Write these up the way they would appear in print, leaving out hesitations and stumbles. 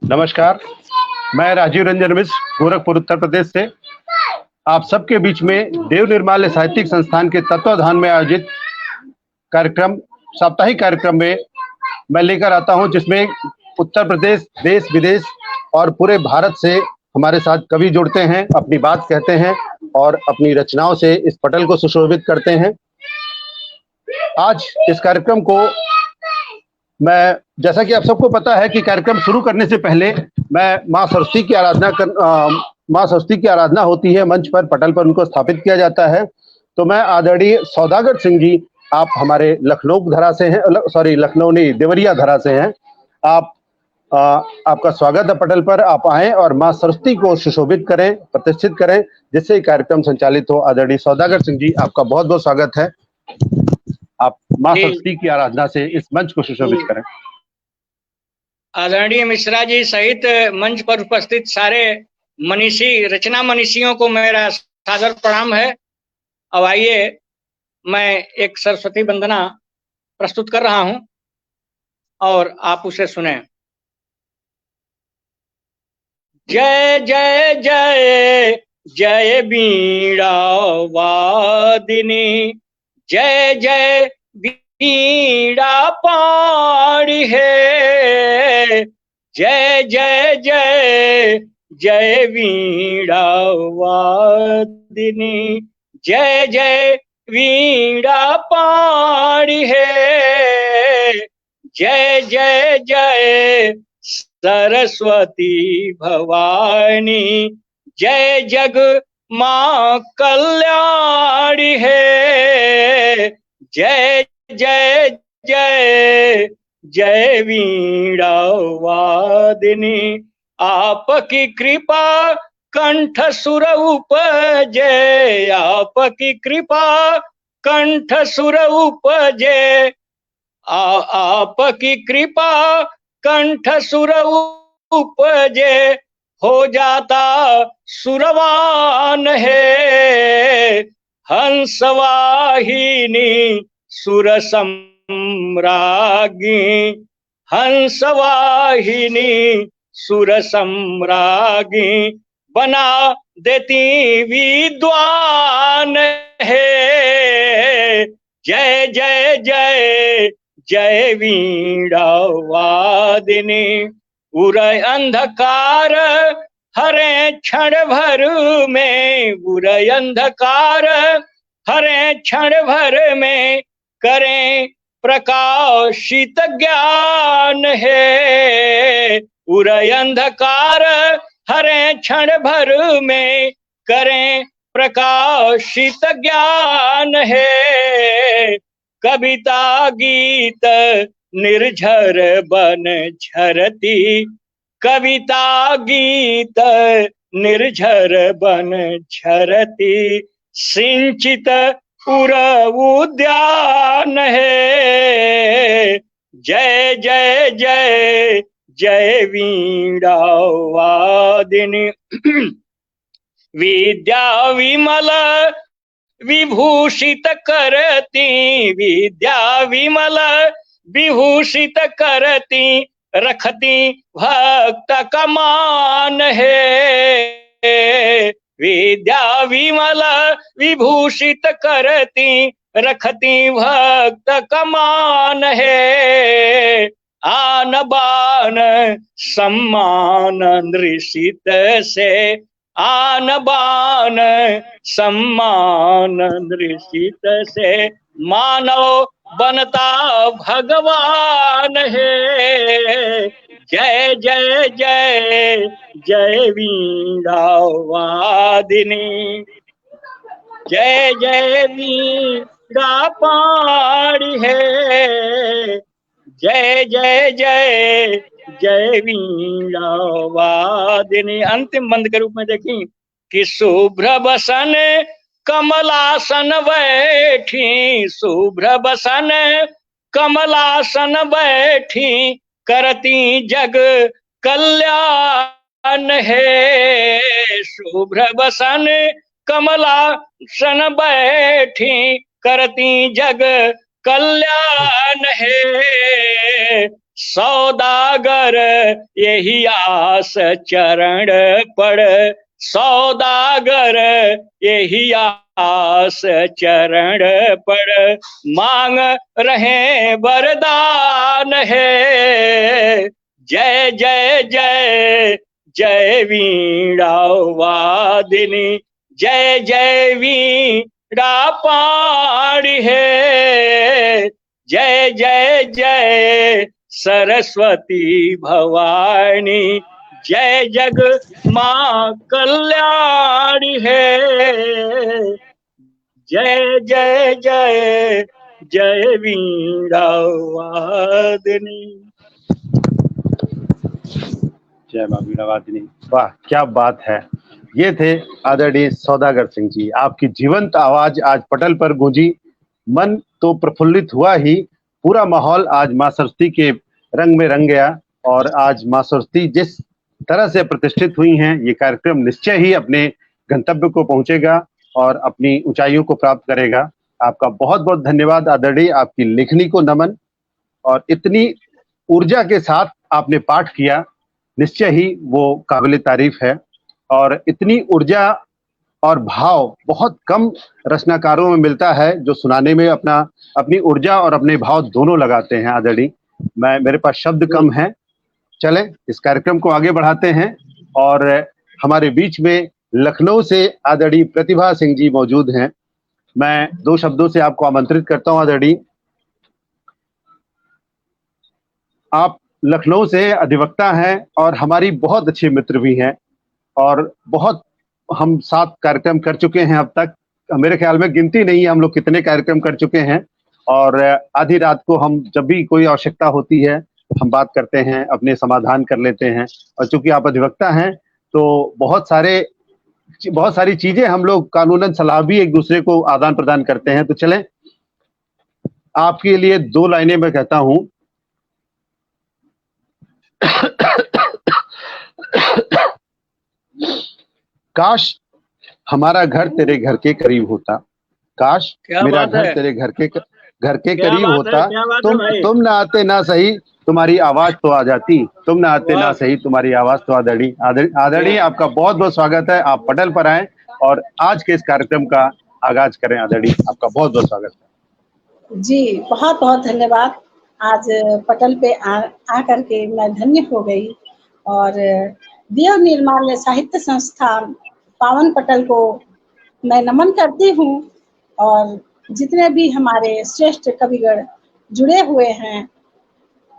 नमस्कार, मैं राजीव रंजन मिश्र गोरखपुर उत्तर प्रदेश से आप सबके बीच में देव निर्माल्य साहित्यिक संस्थान के तत्वाधान में आयोजित कार्यक्रम साप्ताहिक कार्यक्रम में मैं लेकर आता हूं, जिसमें उत्तर प्रदेश, देश विदेश और पूरे भारत से हमारे साथ कवि जुड़ते हैं, अपनी बात कहते हैं और अपनी रचनाओं से इस पटल को सुशोभित करते हैं। आज इस कार्यक्रम को मैं, जैसा कि आप सबको पता है कि कार्यक्रम शुरू करने से पहले मैं माँ सरस्वती की माँ सरस्वती की आराधना होती है, मंच पर पटल पर उनको स्थापित किया जाता है। तो मैं आदरणीय सौदागर सिंह जी, आप हमारे लखनऊ धरा से हैं, लखनऊ नहीं, देवरिया धरा से हैं। आपका स्वागत है पटल पर। आप आएं और माँ सरस्वती को सुशोभित करें, प्रतिष्ठित करें, जिससे कार्यक्रम संचालित हो। आदरणीय सौदागर सिंह जी, आपका बहुत बहुत स्वागत है। आप माँ सरस्वती की आराधना से इस मंच को सुशोभित करें। आदरणीय मिश्रा जी सहित मंच पर उपस्थित सारे मनीषी, रचना मनीषियों को मेरा सादर प्रणाम है। अब आइए, मैं एक सरस्वती वंदना प्रस्तुत कर रहा हूं और आप उसे सुने। जय जय जय जय वीणा वादिनी, जय जय वीणा पाणी है, जय जय जय जय वीणा वादिनी, जय जय वीणा पाणी है, जय जय जय सरस्वती भवानी, जय जग मां कल्याणी है, जय जय जय जय वीणा वादिनी, आपकी कृपा कंठ सुर उपजे, आपकी कृपा कंठ सुर उपजे, आपकी कृपा कंठ सुर उपजे, हो जाता सुरवान है, हंसवाहिनी सुर सम्राज्ञी, हंसवाहिनी सुर सम्राज्ञी, बना देती विद्वान है, जय जय जय जय वीणा वादिनी, उरय अंधकार हरे क्षण भर में, उरय अंधकार हरे क्षण भर में, करें प्रकाशित ज्ञान है, उरय अंधकार हरे क्षण भर में, करें प्रकाशित ज्ञान है, कविता गीत निर्झर बन झरती, कविता गीत निर्झर बन झरती, सिंचित उर उद्यान है, जय जय जय जय वीणा वादिनी, विद्या विमल विभूषित करती, विद्या विमल विभूषित करती, रखती भक्त का मान है, विद्या विमल विभूषित करती, रखती भक्त का मान है, आन बान सम्मान नृषित से, आन बान सम्मान नृषित से, मानव बनता भगवान है, जय जय जय जय वीणा वादिनी, जय जय वीणा पाणी है, जय जय जय जय वीणा वादिनी। अंतिम बंद के रूप में देखी कि शुभ्र बसन कमलासन बैठी, शुभ्र बसन कमलासन बैठी, करती जग कल्याण है, शुभ्र बसन कमलासन बैठी, करती जग कल्याण है, सौदागर यही आस चरण पड़, सौदागर यही आस चरण पड़, मांग रहे वरदान है। जय जय जय जय वीणा वादिनी, जय जय वीणा पाणी है। जय जय जय सरस्वती भवानी, जय जग माँ कल्याणी है। जय जय जय जय वीणा वादिनी। जय मां वीणा वादिनी। वाह क्या बात है। ये थे आदरणीय सौदागर सिंह जी। आपकी जीवंत आवाज आज पटल पर गूंजी, मन तो प्रफुल्लित हुआ ही, पूरा माहौल आज मां सरस्वती के रंग में रंग गया। और आज मां सरस्वती जिस तरह से प्रतिष्ठित हुई हैं, ये कार्यक्रम निश्चय ही अपने गंतव्य को पहुंचेगा और अपनी ऊंचाइयों को प्राप्त करेगा। आपका बहुत बहुत धन्यवाद आदरणीय, आपकी लेखनी को नमन। और इतनी ऊर्जा के साथ आपने पाठ किया, निश्चय ही वो काबिल तारीफ है। और इतनी ऊर्जा और भाव बहुत कम रचनाकारों में मिलता है, जो सुनाने में अपनी ऊर्जा और अपने भाव दोनों लगाते हैं आदरणीय। मेरे पास शब्द कम है। चलें इस कार्यक्रम को आगे बढ़ाते हैं। और हमारे बीच में लखनऊ से आदरणीय प्रतिभा सिंह जी मौजूद हैं। मैं दो शब्दों से आपको आमंत्रित करता हूं आदरणीय। आप लखनऊ से अधिवक्ता हैं और हमारी बहुत अच्छे मित्र भी हैं, और बहुत हम 7 कार्यक्रम कर चुके हैं अब तक। मेरे ख्याल में गिनती नहीं है हम लोग कितने कार्यक्रम कर चुके हैं। और आधी रात को हम जब भी कोई आवश्यकता होती है हम बात करते हैं, अपने समाधान कर लेते हैं। और चूंकि आप अधिवक्ता हैं तो बहुत सारी चीजें हम लोग कानूनन सलाह भी एक दूसरे को आदान प्रदान करते हैं। तो चलें आपके लिए 2 लाइनें मैं कहता हूं। काश हमारा घर तेरे घर के करीब होता, काश मेरा घर तेरे घर के करीब होता। तुम ना आते ना सही तुम्हारी आवाज तो आ जाती, तुम ना आते ना सही तुम्हारी आवाज तो आदरणीय आपका बहुत बहुत स्वागत है। आप पटल पर आए और आज के इस कार्यक्रम का आगाज करें। आदरणीय आपका बहुत बहुत स्वागत है। जी बहुत बहुत धन्यवाद। आज पटल पे आकर के मैं धन्य हो गई। और देव निर्माल्य साहित्य संस्थान पावन पटल को मैं नमन करती हूँ। और जितने भी हमारे श्रेष्ठ कविगण जुड़े हुए हैं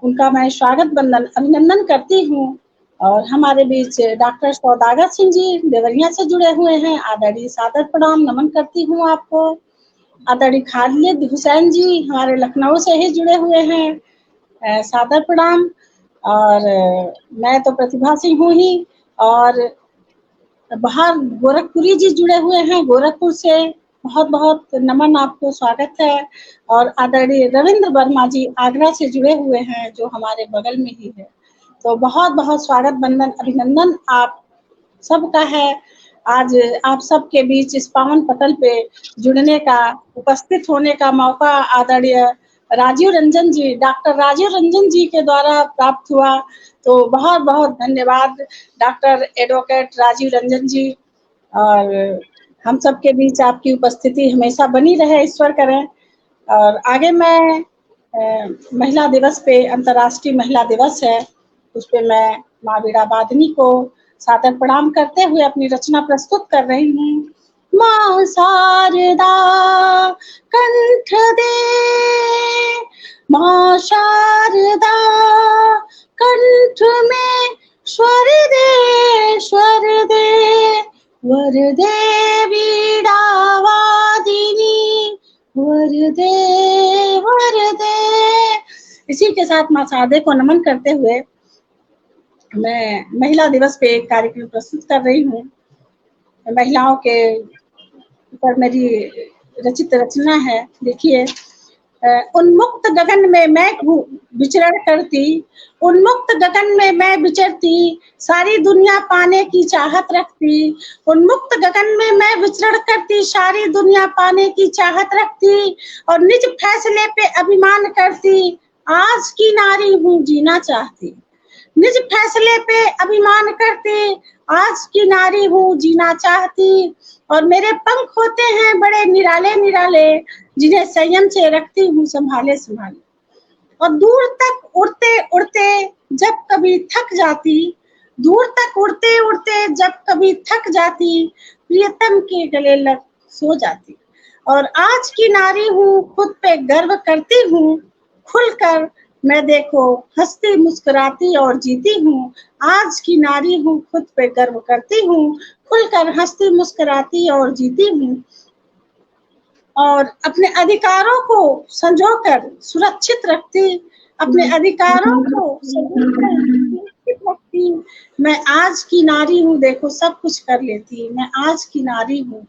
उनका मैं स्वागत वंदन अभिनंदन करती हूँ। और हमारे बीच डॉक्टर सौदागर सिंह जी देवरिया से जुड़े हुए हैं, आदरणीय सादर प्रणाम नमन करती हूँ आपको। आदरणीय खालिद हुसैन जी हमारे लखनऊ से ही जुड़े हुए हैं, सादर प्रणाम। और मैं तो प्रतिभा सिंह हूँ ही। और बाहर गोरखपुरी जी जुड़े हुए हैं गोरखपुर से, बहुत बहुत नमन आपको, स्वागत है। और आदरणीय रविंद्र वर्मा जी आगरा से जुड़े हुए हैं जो हमारे बगल में ही है। तो बहुत बहुत स्वागत वंदन अभिनंदन आप सबका है। आज आप सबके बीच इस पावन पटल पे जुड़ने का, उपस्थित होने का मौका आदरणीय राजीव रंजन जी, डॉक्टर राजीव रंजन जी के द्वारा प्राप्त हुआ। तो बहुत बहुत धन्यवाद डॉक्टर एडवोकेट राजीव रंजन जी। और हम सब के बीच आपकी उपस्थिति हमेशा बनी रहे, ईश्वर करें। और आगे मैं महिला दिवस पे, अंतर्राष्ट्रीय महिला दिवस है, उस पे मैं माँ वीणा वादिनी को सादर प्रणाम करते हुए अपनी रचना प्रस्तुत कर रही हूँ। माँ शारदा कंठ दे, माँ शारदा कंठ में स्वर दे, स्वर दे, वर दे वीणा वादिनी, वर दे, वर दे। इसी के साथ माँ शारदे को नमन करते हुए मैं महिला दिवस पे एक कार्यक्रम प्रस्तुत कर रही हूँ। महिलाओं के ऊपर मेरी रचित रचना है। देखिए, उन्मुक्त गगन में मैं विचरण करती, उन्मुक्त गगन में मैं विचरती, सारी दुनिया पाने की चाहत रखती। उन्मुक्त गगन में मैं विचरण करती, सारी दुनिया पाने की चाहत रखती, और निज फैसले पे अभिमान करती, आज की नारी हूँ जीना चाहती, निज फैसले पे अभिमान करती, आज की नारी हूँ जीना चाहती, और मेरे पंख होते हैं बड़े निराले निराले, जिन्हें संयम से रखती हूँ संभाले संभाले। और दूर तक उड़ते उड़ते जब कभी थक जाती, दूर तक उड़ते उड़ते जब कभी थक जाती, प्रियतम के गले लग सो जाती। और आज की नारी हूँ खुद पे गर्व करती हूँ, खुलकर मैं देखो हंसती मुस्कुराती और जीती हूँ। आज की नारी हूँ खुद पे गर्व करती हूँ, खुलकर हंसती मुस्कुराती और जीती हूँ। और अपने अधिकारों को संजोकर सुरक्षित रखती, अपने अधिकारों को संजोकर सुरक्षित रखती। मैं आज की नारी हूँ, देखो सब कुछ कर लेती, मैं आज की नारी हूँ,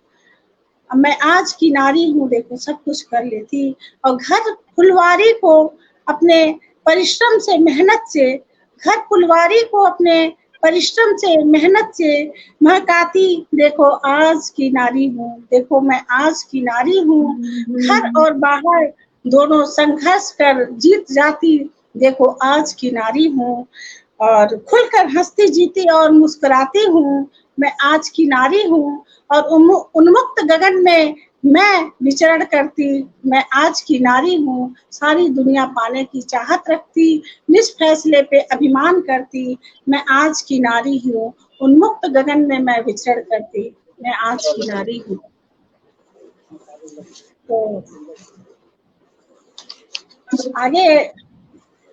मैं आज की नारी हूँ, देखो सब कुछ कर लेती। और घर फुलवारी को अपने परिश्रम से, मेहनत से, घर फुलवारी को अपने परिश्रम से, मेहनत से महकाती, देखो आज की नारी हूँ, देखो मैं आज की नारी हूँ। घर और बाहर दोनों संघर्ष कर जीत जाती, देखो आज की नारी हूँ। और खुलकर हंसती जीती और मुस्कुराती हूँ, मैं आज की नारी हूँ। और उन्मुक्त गगन में मैं विचरण करती, मैं आज की नारी हूँ। सारी दुनिया पाने की चाहत रखती, निज फैसले पे अभिमान करती, मैं आज की नारी हूँ। उन्मुक्त गगन में मैं विचरण करती, मैं आज की नारी हूँ। तो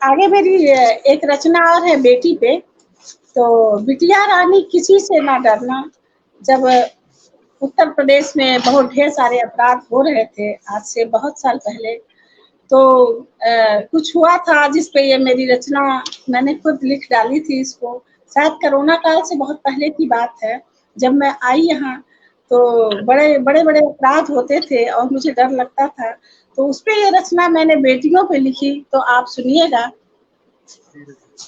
आगे मेरी एक रचना और है बेटी पे। तो बिटिया रानी किसी से ना डरना। जब उत्तर प्रदेश में बहुत ढेर सारे अपराध हो रहे थे, आज से बहुत साल पहले, तो कुछ हुआ था जिसपे ये मेरी रचना मैंने खुद लिख डाली थी इसको। शायद कोरोना काल से बहुत पहले की बात है, जब मैं आई यहाँ तो बड़े बड़े बड़े अपराध होते थे और मुझे डर लगता था, तो उसपे ये रचना मैंने बेटियों पे लिखी। तो आप सुनिएगा।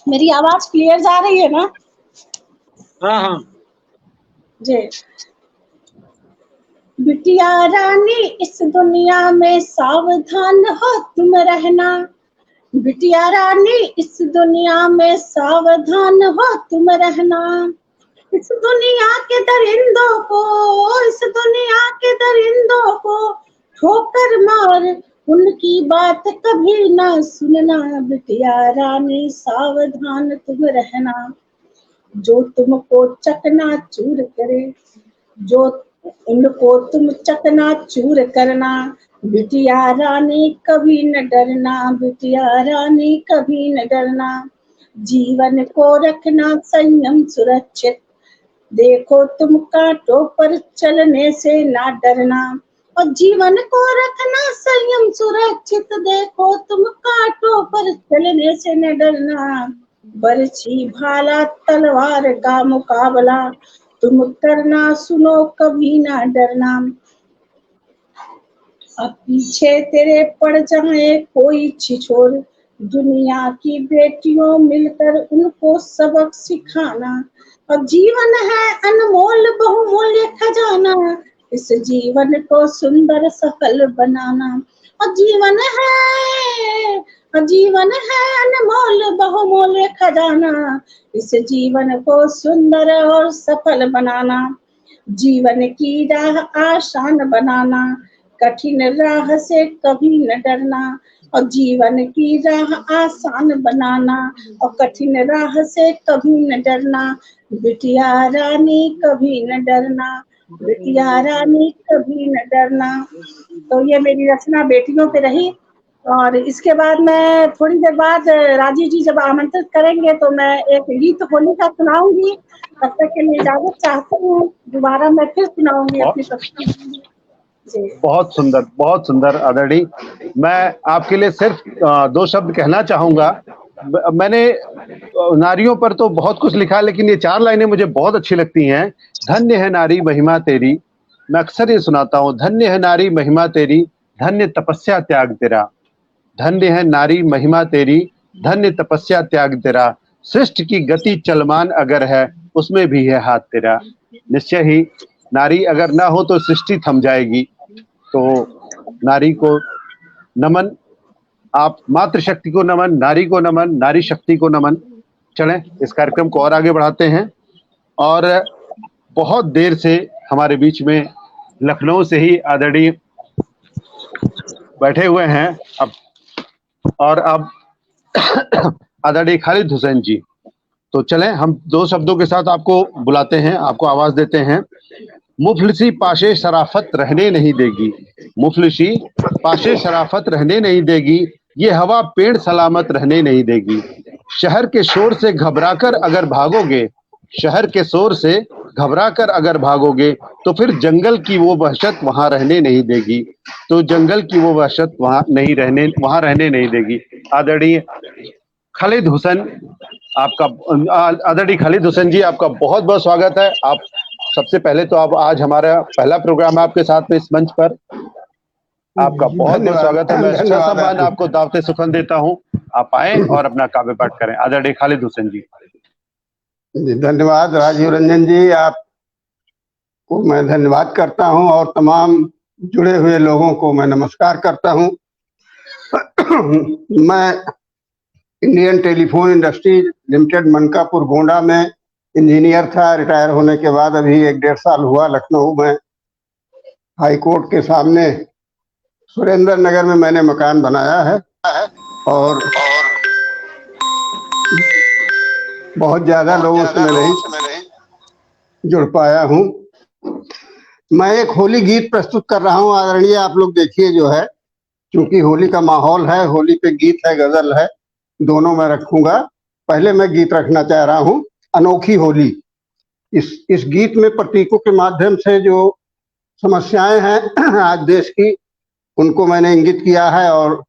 मेरी आवाज क्लियर जा रही है ना? हाँ हाँ जी। बिटिया रानी इस दुनिया में सावधान हो तुम रहना, बिटिया रानी इस दुनिया में सावधान हो तुम रहना। इस दुनिया के दरिंदों को, इस दुनिया के दरिंदों को ठोकर मार, उनकी बात कभी ना सुनना, बिटिया रानी सावधान तुम रहना। जो तुमको चकनाचूर करे, जो उनको तुम चकनाचूर करना, बिटिया रानी कभी न डरना, बिटिया रानी कभी न डरना। जीवन को रखना संयम सुरक्षित, देखो तुम कांटों पर चलने से ना डरना। और जीवन को रखना संयम सुरक्षित, देखो तुम कांटों पर चलने से न डरना। बरछी भाला तलवार का मुकाबला तुम करना, सुनो कभी ना डरना। अब पीछे तेरे पड़ जाए कोई छिछोर, दुनिया की बेटियों मिलकर उनको सबक सिखाना। और जीवन है अनमोल बहुमूल्य खजाना, इस जीवन को सुंदर सफल बनाना। और जीवन है अनमोल बहुमूल्य खजाना, इस जीवन को सुंदर और सफल बनाना। जीवन की राह आसान बनाना, कठिन राह से कभी न डरना। और जीवन की राह आसान बनाना और कठिन राह से कभी न डरना, बिटिया रानी कभी न डरना, बिटिया रानी कभी न डरना। तो ये मेरी रचना बेटियों पे रही। और इसके बाद मैं थोड़ी देर बाद राजीव जी जब आमंत्रित करेंगे तो मैं एक गीत होली का सुनाऊंगी। तब तक के लिए इजाजत चाहती हूँ, दोबारा मैं फिर सुनाऊंगी अपनी प्रस्तुति। बहुत सुंदर आदरणीय। मैं आपके लिए सिर्फ 2 शब्द कहना चाहूंगा। मैंने नारियों पर तो बहुत कुछ लिखा, लेकिन ये 4 लाइनें मुझे बहुत अच्छी लगती हैं। धन्य है नारी महिमा तेरी, मैं अक्सर ये सुनाता हूँ, धन्य है नारी महिमा तेरी, धन्य तपस्या त्याग तेरा। धन्य है नारी महिमा तेरी, धन्य तपस्या त्याग तेरा। सृष्टि की गति चलमान अगर है, उसमें भी है हाथ तेरा। निश्चय ही नारी अगर ना हो तो सृष्टि थम जाएगी। तो नारी को नमन, आप मातृशक्ति को नमन, नारी को नमन, नारी शक्ति को नमन। चलें इस कार्यक्रम को और आगे बढ़ाते हैं। और बहुत देर से हमारे बीच में लखनऊ से ही आदरणीय बैठे हुए हैं अब आदरणीय खालिद हुसैन जी। तो चलें हम दो शब्दों के साथ आपको बुलाते हैं, आपको आवाज देते हैं। मुफलिसी पाशे शराफत रहने नहीं देगी, मुफलिसी पाशे शराफत रहने नहीं देगी, ये हवा पेड़ सलामत रहने नहीं देगी। शहर के शोर से घबराकर अगर भागोगे, शहर के शोर से घबराकर अगर भागोगे तो फिर जंगल की वो वहशत वहां रहने नहीं देगी, तो जंगल की वो वहशत वहां रहने नहीं देगी। आदरणीय खालिद हुसैन आदरणीय खालिद हुसैन जी, आपका बहुत बहुत स्वागत है। आप सबसे पहले तो आप आज हमारा पहला प्रोग्राम है आपके साथ में इस मंच पर, आपका बहुत बहुत स्वागत है। मैं सम्मान आपको दावते सुखन देता हूं, आप आए और अपना काव्य पाठ करें। आदरणीय खालिद हुसैन जी। धन्यवाद राजीव रंजन जी, आपको मैं धन्यवाद करता हूं और तमाम जुड़े हुए लोगों को मैं नमस्कार करता हूं। मैं Indian telephone industries limited Mankapur Gonda में इंजीनियर था। रिटायर होने के बाद अभी 1-1.5 साल हुआ लखनऊ में हाई कोर्ट के सामने सुरेंद्र नगर में मैंने मकान बनाया है और बहुत ज्यादा लोगों से मैं नहीं जुड़ पाया हूँ। मैं एक होली गीत प्रस्तुत कर रहा हूँ आदरणीय, आप लोग देखिए जो है, क्योंकि होली का माहौल है, होली पे गीत है, गजल है, दोनों मैं रखूंगा। पहले मैं गीत रखना चाह रहा हूँ अनोखी होली। इस गीत में प्रतीकों के माध्यम से जो समस्याएं हैं आज देश की, उनको मैंने इंगित किया है और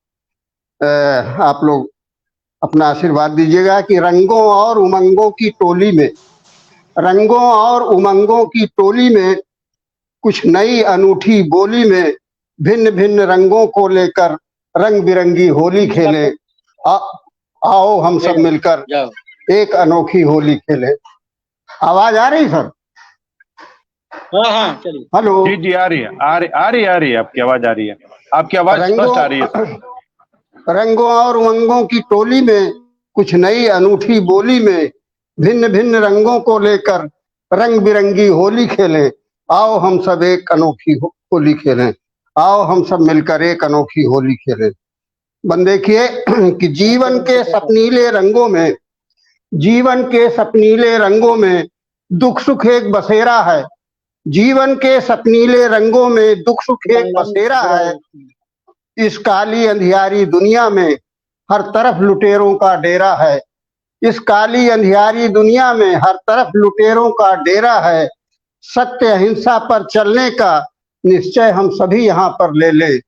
आप लोग अपना आशीर्वाद दीजिएगा कि रंगों और उमंगों की टोली में, रंगों और उमंगों की टोली में, कुछ नई अनूठी बोली में, भिन्न भिन्न रंगों को लेकर रंग बिरंगी होली खेलें। आओ हम सब मिलकर एक अनोखी होली खेलें। आवाज आ रही सर? हाँ चलिए। हेलो जी जी, आ रही है आपकी आवाज आ रही है, आपकी आवाज स्पष्ट आ रही है। रंगों और उमंगों की टोली में, कुछ नई अनूठी बोली में, भिन्न भिन्न रंगों को लेकर रंग बिरंगी होली खेलें। आओ हम सब एक अनोखी होली खेलें, आओ हम सब मिलकर एक अनोखी होली खेलें। बन देखिए कि जीवन के सपनीले रंगों में, जीवन के सपनीले रंगों में दुख सुख एक बसेरा है, जीवन के सपनीले रंगों में दुख सुख एक बसेरा है। इस काली अंधियारी दुनिया में हर तरफ लुटेरों का डेरा है, इस काली अंधियारी दुनिया में हर तरफ लुटेरों का डेरा है। सत्य अहिंसा पर चलने का निश्चय हम सभी यहाँ पर ले लें,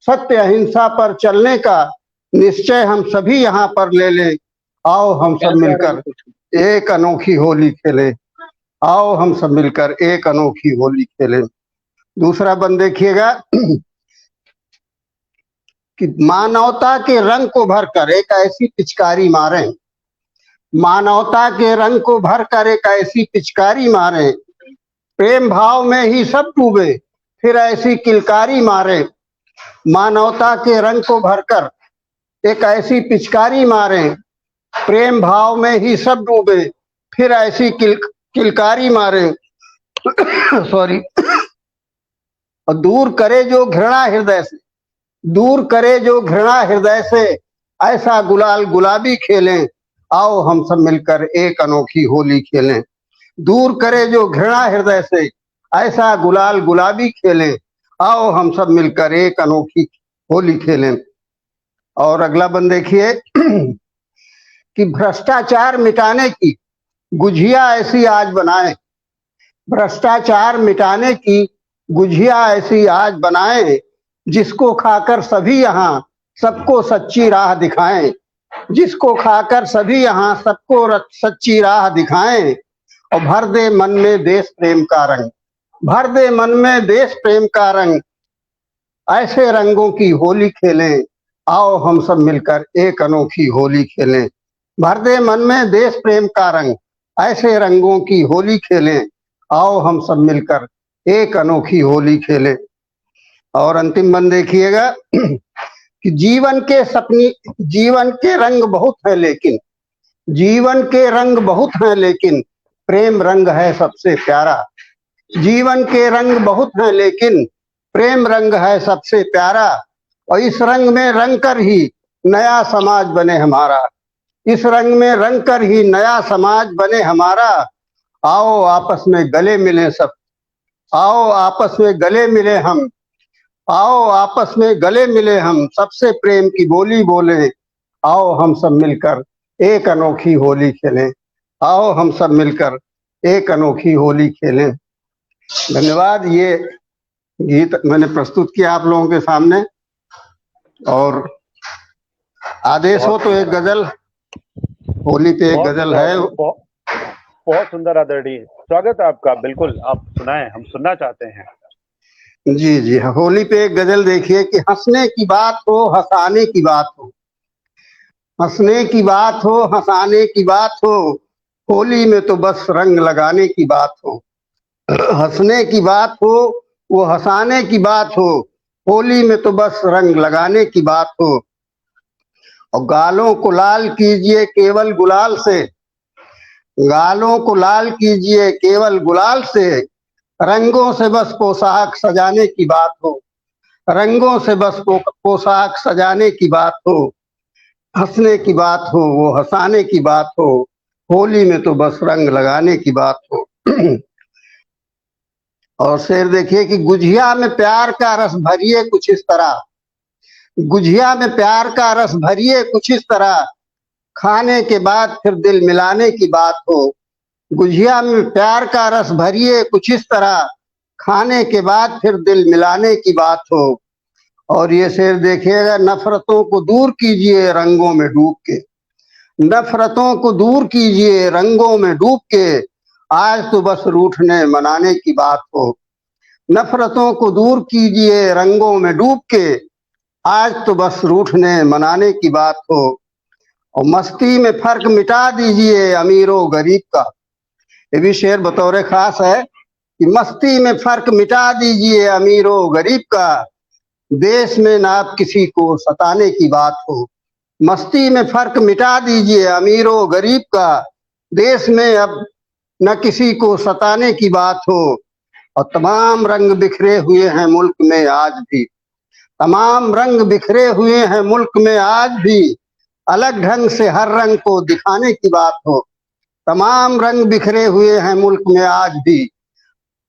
सत्य अहिंसा पर चलने का निश्चय हम सभी यहाँ पर ले लें। आओ हम सब मिलकर एक अनोखी होली खेलें, आओ हम सब मिलकर एक अनोखी होली खेलें। दूसरा बंद देखिएगा कि मानवता के रंग को भरकर एक ऐसी पिचकारी मारें, मानवता के रंग को भरकर एक ऐसी पिचकारी मारें, प्रेम भाव में ही सब डूबे फिर ऐसी किलकारी मारें। मानवता के रंग को भरकर एक ऐसी पिचकारी मारें, प्रेम भाव में ही सब डूबे फिर ऐसी किलकारी मारें। सॉरी। और दूर करे जो घृणा हृदय से, दूर करे जो घृणा हृदय से, ऐसा गुलाल गुलाबी खेलें। आओ हम सब मिलकर एक अनोखी होली खेलें। दूर करे जो घृणा हृदय से, ऐसा गुलाल गुलाबी खेलें। आओ हम सब मिलकर एक अनोखी होली खेलें। और अगला बंद देखिए कि भ्रष्टाचार मिटाने की गुझिया ऐसी आज बनाएं, भ्रष्टाचार मिटाने की गुझिया ऐसी आज बनाएं, जिसको खाकर सभी यहाँ सबको सच्ची राह दिखाएं, जिसको खाकर सभी यहाँ सबको सच्ची राह दिखाएं। और भर दे मन में देश प्रेम का रंग, भर दे मन में देश प्रेम का रंग, ऐसे रंगों की होली खेलें। आओ हम सब मिलकर एक अनोखी होली खेलें। भर दे मन में देश प्रेम का रंग, ऐसे रंगों की होली खेलें। आओ हम सब मिलकर एक अनोखी होली खेलें। और अंतिम बंद देखिएगा कि जीवन के रंग बहुत है लेकिन जीवन के रंग बहुत हैं लेकिन प्रेम रंग है सबसे प्यारा। जीवन के रंग बहुत हैं लेकिन प्रेम रंग है सबसे प्यारा। और इस रंग में रंग कर ही नया समाज बने हमारा। इस रंग में रंग कर ही नया समाज बने हमारा। आओ आपस में गले मिले सब, आओ आपस में गले मिले हम, आओ आपस में गले मिले हम, सबसे प्रेम की बोली बोले। आओ हम सब मिलकर एक अनोखी होली खेलें, आओ हम सब मिलकर एक अनोखी होली खेलें। धन्यवाद। ये गीत मैंने प्रस्तुत किया आप लोगों के सामने, और आदेश हो तो एक गजल, होली पे एक गजल है। बहुत सुंदर आदरणीय, स्वागत है आपका। बिल्कुल आप सुनाएं, हम सुनना चाहते हैं। जी जी, होली पे एक गजल देखिए कि हंसने की बात हो, हंसाने की बात हो, हंसने की बात हो, हंसाने की बात हो, होली में तो बस रंग लगाने की बात हो। हंसने की बात हो, वो हंसाने की बात हो, होली में तो बस रंग लगाने की बात हो। और गालों को लाल कीजिए केवल गुलाल से, गालों को लाल कीजिए केवल गुलाल से, रंगों से बस पोशाक सजाने की बात हो, रंगों से बस पोशाक सजाने की बात हो। हंसने की बात हो, वो हंसाने की बात हो, होली में तो बस रंग लगाने की बात हो। और शेर देखिए कि गुझिया में प्यार का रस भरिए कुछ इस तरह, गुझिया में प्यार का रस भरिए कुछ इस तरह, खाने के बाद फिर दिल मिलाने की बात हो। गुझिया में प्यार का रस भरिए कुछ इस तरह, खाने के बाद फिर दिल मिलाने की बात हो। और ये शेर देखिएगा, नफरतों को दूर कीजिए रंगों में डूब के, नफरतों को दूर कीजिए रंगों में डूब के, आज तो बस रूठने मनाने की बात हो। नफरतों को दूर कीजिए रंगों में डूब के, आज तो बस रूठने मनाने की बात हो। और मस्ती में फर्क मिटा दीजिए अमीरों गरीब का, ये भी शेर बतौर खास है कि मस्ती में फर्क मिटा दीजिए अमीरों गरीब का, देश में ना आप किसी को सताने की बात हो। मस्ती में फर्क मिटा दीजिए अमीरों गरीब का, देश में अब न किसी को सताने की बात हो। और तमाम रंग बिखरे हुए हैं मुल्क में आज भी, तमाम रंग बिखरे हुए हैं मुल्क में आज भी, अलग ढंग से हर रंग को दिखाने की बात हो। तमाम रंग बिखरे हुए हैं मुल्क में आज भी,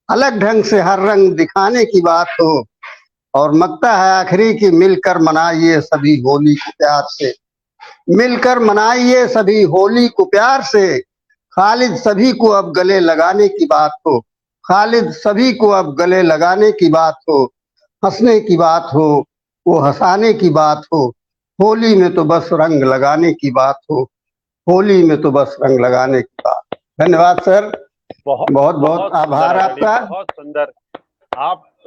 अलग ढंग से हर रंग दिखाने की बात हो। और मकता है आखिरी की मिलकर मनाइए सभी होली को प्यार से, मिलकर मनाइए सभी होली को प्यार से, खालिद सभी को अब गले लगाने की बात हो, खालिद सभी को अब गले लगाने की बात हो। हंसने की बात हो, वो हंसाने की बात हो, होली में तो बस रंग लगाने की बात हो, होली में तो बस रंग लगाने की बात। धन्यवाद सर, बहुत बहुत आभार आपका। बहुत सुंदर।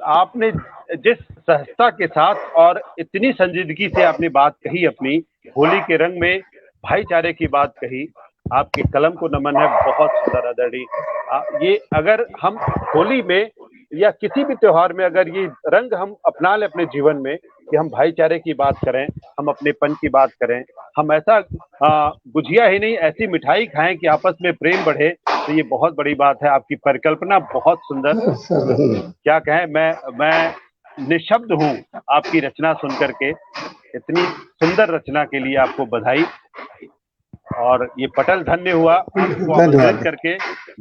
आपने जिस सहजता के साथ और इतनी संजीदगी से आपने बात कही, अपनी होली के रंग में भाईचारे की बात कही, आपके कलम को नमन है। बहुत सुंदर आदरणीय। ये अगर हम होली में या किसी भी त्योहार में अगर ये रंग हम अपना ले अपने जीवन में कि हम भाईचारे की बात करें, हम अपनेपन की बात करें, हम ऐसा गुझिया ही नहीं ऐसी मिठाई खाएं कि आपस में प्रेम बढ़े, तो ये बहुत बड़ी बात है। आपकी परिकल्पना बहुत सुंदर, क्या कहें, मैं निशब्द हूँ आपकी रचना सुन करके। इतनी सुंदर रचना के लिए आपको बधाई। और ये पटल धन्य हुआ आपको आमंत्रित करके,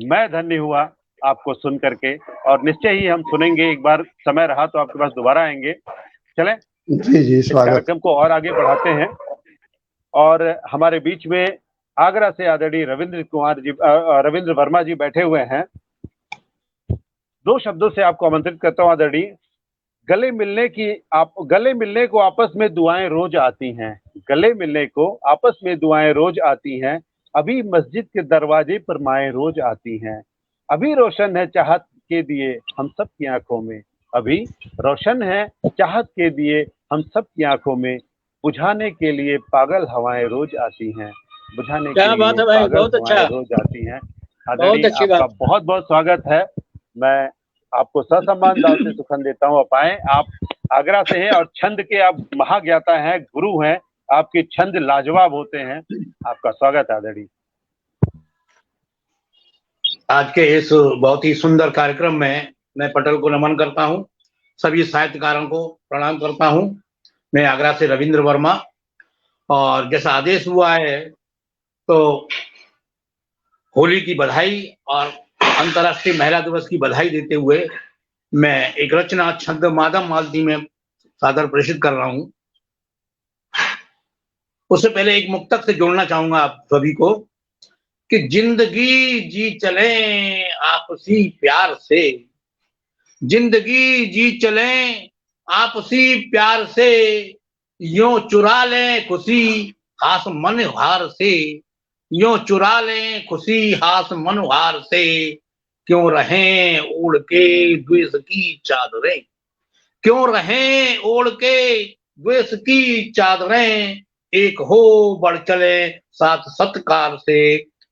मैं धन्य हुआ आपको सुन करके, और निश्चय ही हम सुनेंगे। एक बार समय रहा तो आपके पास दोबारा आएंगे। चलें जी जी, स्वागत। कार्यक्रम को और आगे बढ़ाते हैं। और हमारे बीच में आगरा से आदरणीय रविंद्र वर्मा जी बैठे हुए हैं। दो शब्दों से आपको आमंत्रित करता हूँ आदरणीय। गले मिलने को आपस में दुआएं रोज आती हैं, गले मिलने को आपस में दुआएं रोज आती हैं, अभी मस्जिद के दरवाजे पर माएं रोज आती हैं, अभी रोशन है चाहत के दिए हम सब की आंखों में, अभी रोशन है चाहत के दिए हम सब की आंखों में, बुझाने के लिए पागल हवाएं रोज आती हैं, बुझाने के लिए पागल हवाएं रोज आती हैं। आदरणीय, आपका बहुत बहुत स्वागत है। मैं आपको ससम्मान दाव से सुखन देता हूँ। आप आए, आप आगरा से हैं और छंद के आप महाज्ञाता हैं, गुरु हैं, आपके छंद लाजवाब होते हैं। आपका स्वागत है आदरणीय। आज के इस बहुत ही सुंदर कार्यक्रम में मैं पटल को नमन करता हूं, सभी साहित्यकारों को प्रणाम करता हूं। मैं आगरा से रविंद्र वर्मा, और जैसा आदेश हुआ है तो होली की बधाई और अंतर्राष्ट्रीय महिला दिवस की बधाई देते हुए मैं एक रचना छंद मादम मालती में सादर प्रेषित कर रहा हूं। उससे पहले एक मुक्तक से जोड़ना चाहूंगा आप सभी को कि जिंदगी जी चले आपसी प्यार से, जिंदगी जी चले आपसी प्यार से, यूं चुरा लें खुशी हास मन हार से, यूं चुरा लें खुशी हास मन हार से, क्यों रहें ओढ़ के द्वेष की चादरें, क्यों रहें ओढ़ के द्वेष की चादरें, एक हो बढ़ चले साथ सत्कार से,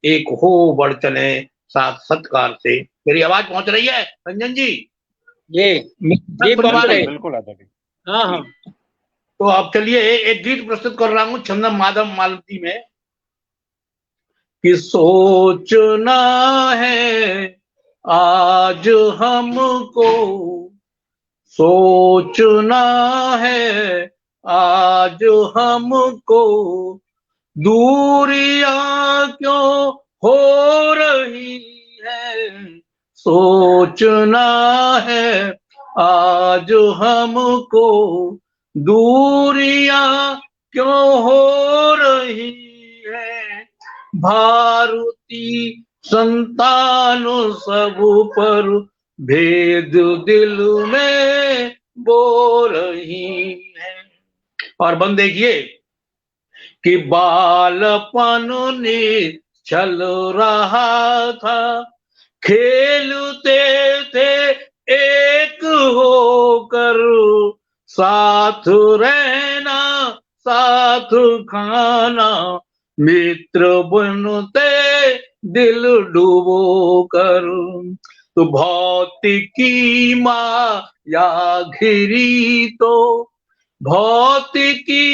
एक हो बढ़ चले साथ सत्कार से। मेरी आवाज पहुंच रही है रंजन जी? जी पहुंच रही। बिल्कुल आदरणीय। हाँ हाँ। तो अब चलिए एक गीत प्रस्तुत कर रहा हूं छंदम मादम मालती में कि सोचना है आज हमको, सोचना है आज हमको, दूरियां क्यों हो रही है, सोचना है आज हमको, दूरियां क्यों हो रही है, भारती संतान सब पर भेद दिल में बो रही है। और बंद देखिए कि बालपन ने चल रहा था, खेलते थे एक होकर, साथ रहना साथ खाना, मित्र बनते दिल डूबो कर, तो भौतिकी माया घिरी तो, भौतिकी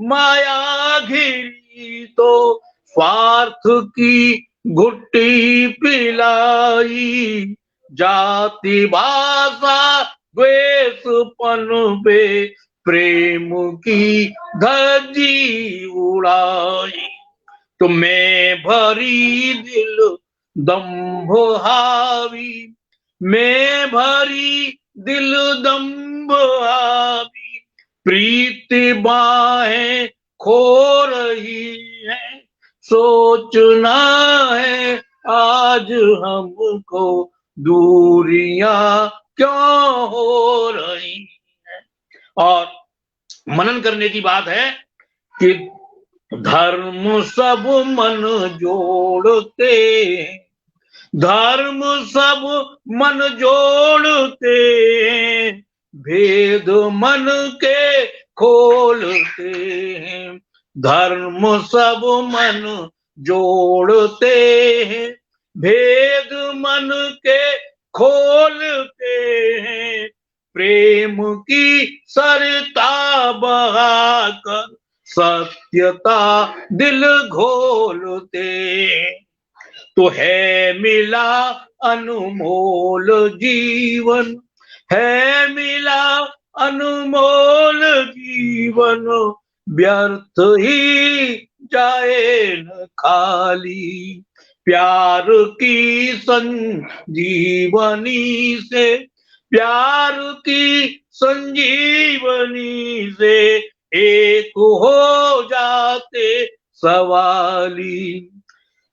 माया घिरी तो, स्वार्थ की घुट्टी पिलाई, जाति भाषा द्वेष पन पे प्रेम की धज्जी उड़ाई, तो मैं भरी दिल दम्भ हावी, मैं भरी दिल दम्भ हावी, प्रीति बाहें खो रही है, सोचना है आज हमको, दूरियां क्यों हो रही है। और मनन करने की बात है कि धर्म सब मन जोड़ते, धर्म सब मन जोड़ते, भेद मन के खोलते हैं, धर्म सब मन जोड़ते हैं, भेद मन के खोलते हैं, प्रेम की सरता बहाकर सत्यता दिल घोलते, तो है मिला अनमोल जीवन, है मिला अनमोल जीवन, व्यर्थ ही जाए न खाली, प्यार की संजीवनी से, प्यार की संजीवनी से एक हो जाते सवाली,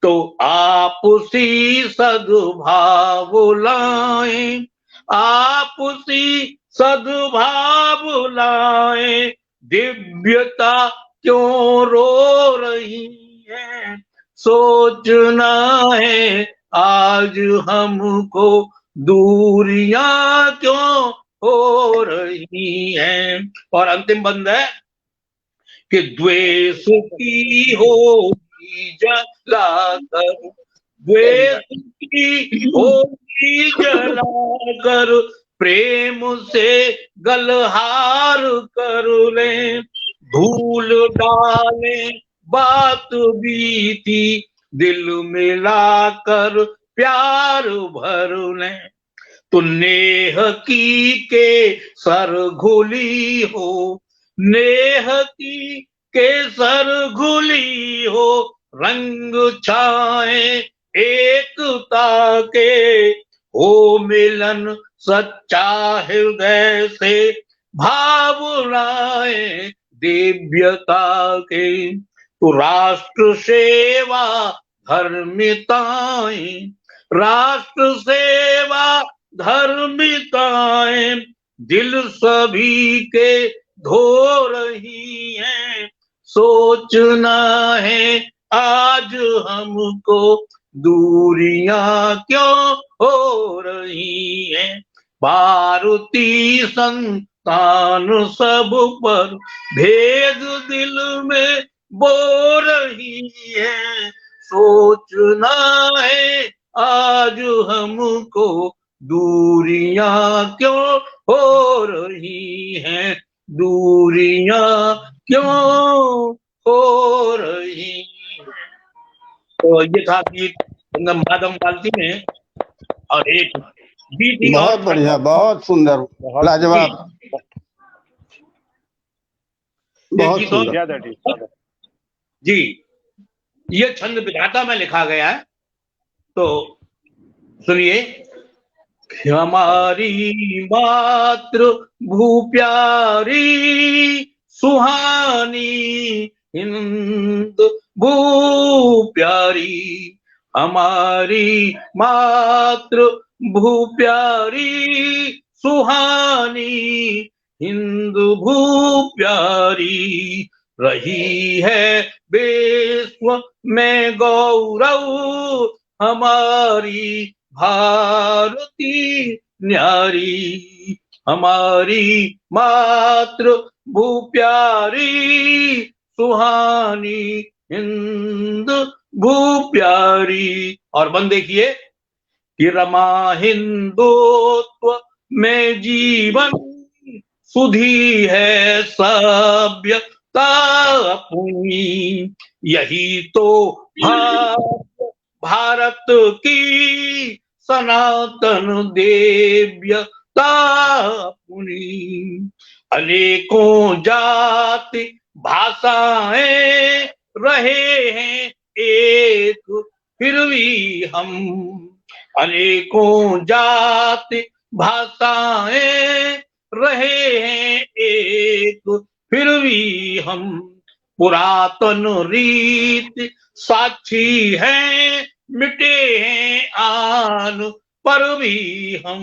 तो आपसी सद्भाव लाएं, आपसी सद्भाव लाएं, दिव्यता क्यों रो रही है, सोचना है आज हमको, दूरियां क्यों हो रही हैं। और अंतिम बंद है कि द्वेष की होगी जलाकर, द्वेष की होगी जलाकर, प्रेम से गलहार कर ले, धूल डाले बात बीती, दिल मिलाकर प्यार भर ले। तो नेह की के सर घुली हो, नेह की के सर घुली हो, रंग छाए एकता के, हो मिलन सच्चा हृदय से, भावनाएं दिव्यता के। तो राष्ट्र सेवा धर्मिताएं, राष्ट्र सेवा धर्मिताएं, दिल सभी के धो रही हैं। सोचना है आज हमको, दूरियां क्यों हो रही हैं। भारतीय संतान सब पर भेद दिल में बो रही है। सोचना है आज हमको, दूरियां क्यों हो रही हैं, दूरियां क्यों हो रही हैं। तो ये था गीत माधव मालती में। और एक बीती बहुत बढ़िया, बहुत सुंदर, लाजवाब, बहुत सुंदर जी। ये छंद विधाता में लिखा गया है, तो सुनिए। हमारी मातृ भू प्यारी, सुहानी हिंद भू प्यारी, हमारी मातृ भू प्यारी, सुहानी हिंद भू प्यारी, रही है विश्व में गौरव, हमारी भारती न्यारी, हमारी मातृ भू प्यारी, सुहानी हिंद भू प्यारी। और बंद देखिए कि रमा हिंदुत्व में जीवन, सुधी है सभ्यता अपनी, यही तो भारत की सनातन देव्यता अपनी। अनेकों जाति भाषाएं रहे हैं एक, फिर भी हम, अनेकों जाति भाषाएं रहे हैं एक, फिर भी हम, पुरातन रीत साक्षी हैं, मिटे हैं आन पर भी हम।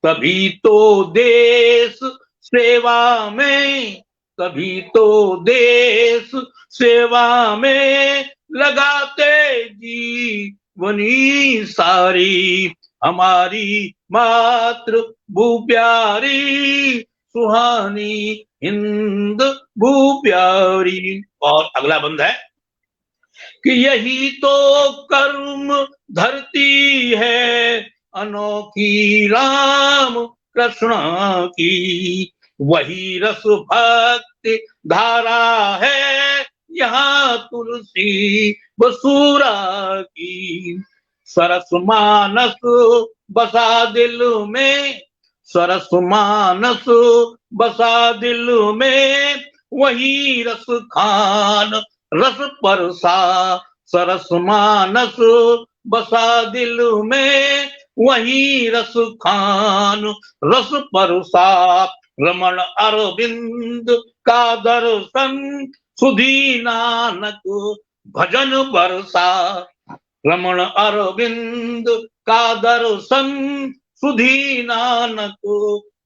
तभी तो देश सेवा में, तभी तो देश सेवा में लगाते जीवनी सारी, हमारी मातृ भू प्यारी, सुहानी हिंद भू प्यारी। और अगला बंद है कि यही तो कर्म धरती है, अनोखी राम कृष्ण की, वही रस भक्ति धारा है, यहाँ तुलसी बसूरा की। सरस मानस बसा दिल में, सरस मानस बसा दिल में, वही रस खान रस परसा। सरस मानस बसा दिल में, वही रस खान रस परसा। रमण अरविंद का दर्शन, सुधी नानक भजन बरसा। रमण अरविंद का दर्शन, सुधी नानक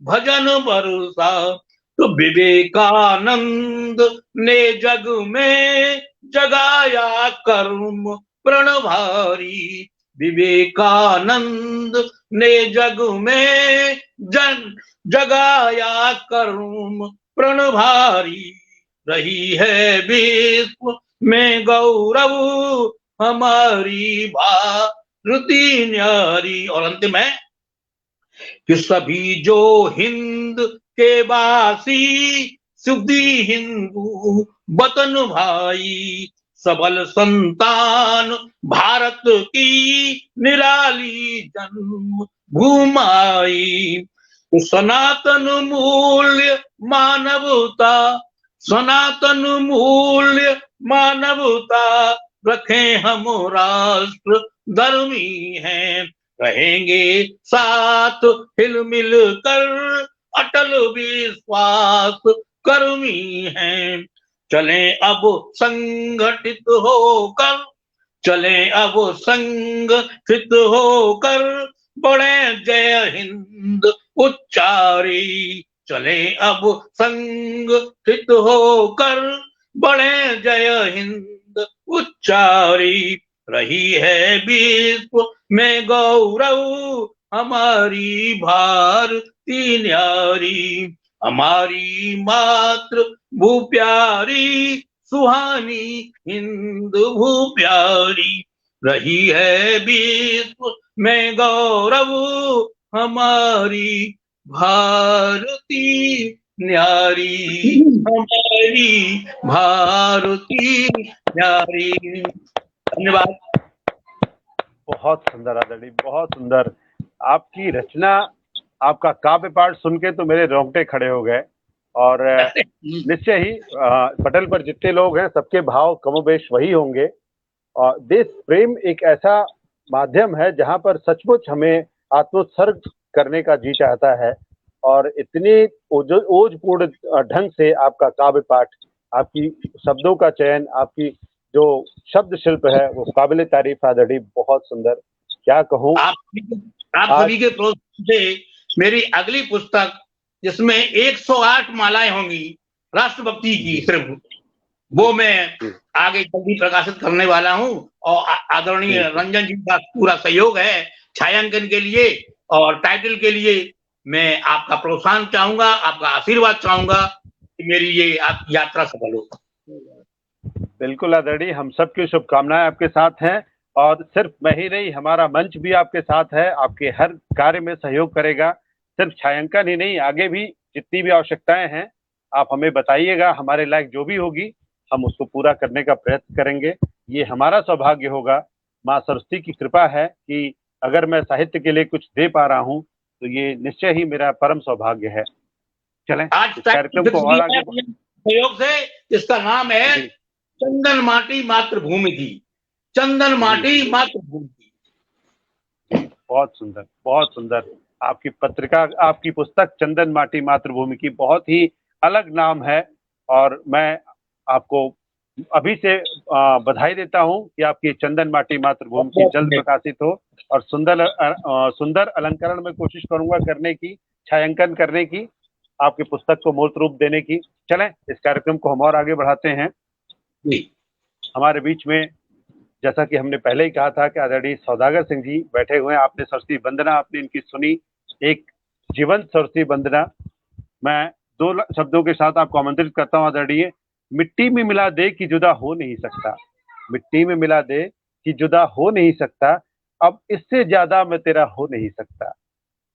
भजन बरसा। तो विवेकानंद ने जग में जगाया कर्म प्रण भारी, विवेकानंद ने जग में जगाया कर्म प्रण भारी, रही है विश्व में गौरव, हमारी भारती न्यारी। और अंतिम है कि सभी जो हिंद के वासी, सुधी हिंदू वतन भाई, सबल संतान भारत की निराली जन्म भूमाई। तो सनातन मूल्य मानवता, सनातन मूल्य मानवता, रखें हम राष्ट्र धर्मी हैं, रहेंगे साथ हिल मिल कर, अटल विश्वास कर्मी हैं। चलें अब संगठित होकर, चलें अब संगठित होकर, बढ़े जय हिंद उच्चारी। चलें अब संगठित होकर, बढ़े जय हिंद उच्चारी। रही है विश्व में गौरव हमारी भारती न्यारी, हमारी मातृ भू प्यारी, सुहानी हिंद भू प्यारी। रही है विश्व में गौरव हमारी भारती न्यारी, हमारी भारती न्यारी। धन्यवाद। बहुत सुंदर आदरणीय, बहुत सुंदर। आपकी रचना, आपका काव्य पाठ सुन के तो मेरे रोंगटे खड़े हो गए। और निश्चय ही पटल पर जितने लोग हैं सबके भाव कमोबेश वही होंगे। और देश प्रेम एक ऐसा माध्यम है जहां पर सचमुच हमें आत्मोत्सर्ग करने का जी चाहता है। और इतने ओजपूर्ण ढंग से आपका काव्य पाठ, आपकी शब्दों का चयन, आपकी जो शब्द शिल्प है वो काबिले तारीफ आदरणीय, बहुत सुंदर। क्या कहूँ। आप सभी के प्रोत्साहन से मेरी अगली पुस्तक, जिसमें 108 मालाएं होंगी राष्ट्रभक्ति की सिर्फ, वो मैं आगे जल्दी प्रकाशित करने वाला हूं। और आदरणीय रंजन जी का पूरा सहयोग है छायांकन के लिए और टाइटल के लिए। मैं आपका प्रोत्साहन चाहूंगा, आपका आशीर्वाद चाहूंगा कि मेरी ये यात्रा सफल हो। बिल्कुल आदरणीय, हम सबकी शुभकामनाएं आपके साथ हैं। और सिर्फ मैं ही नहीं, हमारा मंच भी आपके साथ है, आपके हर कार्य में सहयोग करेगा। सिर्फ छायांकन ही नहीं, आगे भी जितनी भी आवश्यकताएं हैं आप हमें बताइएगा। हमारे लायक जो भी होगी हम उसको पूरा करने का प्रयत्न करेंगे। ये हमारा सौभाग्य होगा, माँ सरस्वती की कृपा है कि अगर मैं साहित्य के लिए कुछ दे पा रहा हूँ तो ये निश्चय ही मेरा परम सौभाग्य है। चलें आज कार्यक्रम को और आगे सहयोग से, इसका नाम है चंदन माटी मातृभूमि की, चंदन माटी मातृभूमि की। बहुत सुंदर, बहुत सुंदर। आपकी पत्रिका, आपकी पुस्तक चंदन माटी मातृभूमि की बहुत ही अलग नाम है। और मैं आपको अभी से बधाई देता हूं कि आपकी चंदन माटी मातृभूमि की जल्द प्रकाशित हो। और सुंदर अलंकरण में कोशिश करूंगा करने की, छायांकन करने की, आपकी पुस्तक को मूर्त रूप देने की। चलें इस कार्यक्रम को हम और आगे बढ़ाते हैं। हमारे बीच में, जैसा कि हमने पहले ही कहा था कि आदरणीय सौदागर सिंह जी बैठे हुए हैं। आपने सरस्वती वंदना, आपने इनकी सुनी, एक जीवंत सरस्वती वंदना। मैं 2 शब्दों के साथ आपको आमंत्रित करता हूँ आदरणीय। मिट्टी में मिला दे कि जुदा हो नहीं सकता, मिट्टी में मिला दे कि जुदा हो नहीं सकता, अब इससे ज्यादा मैं तेरा हो नहीं सकता।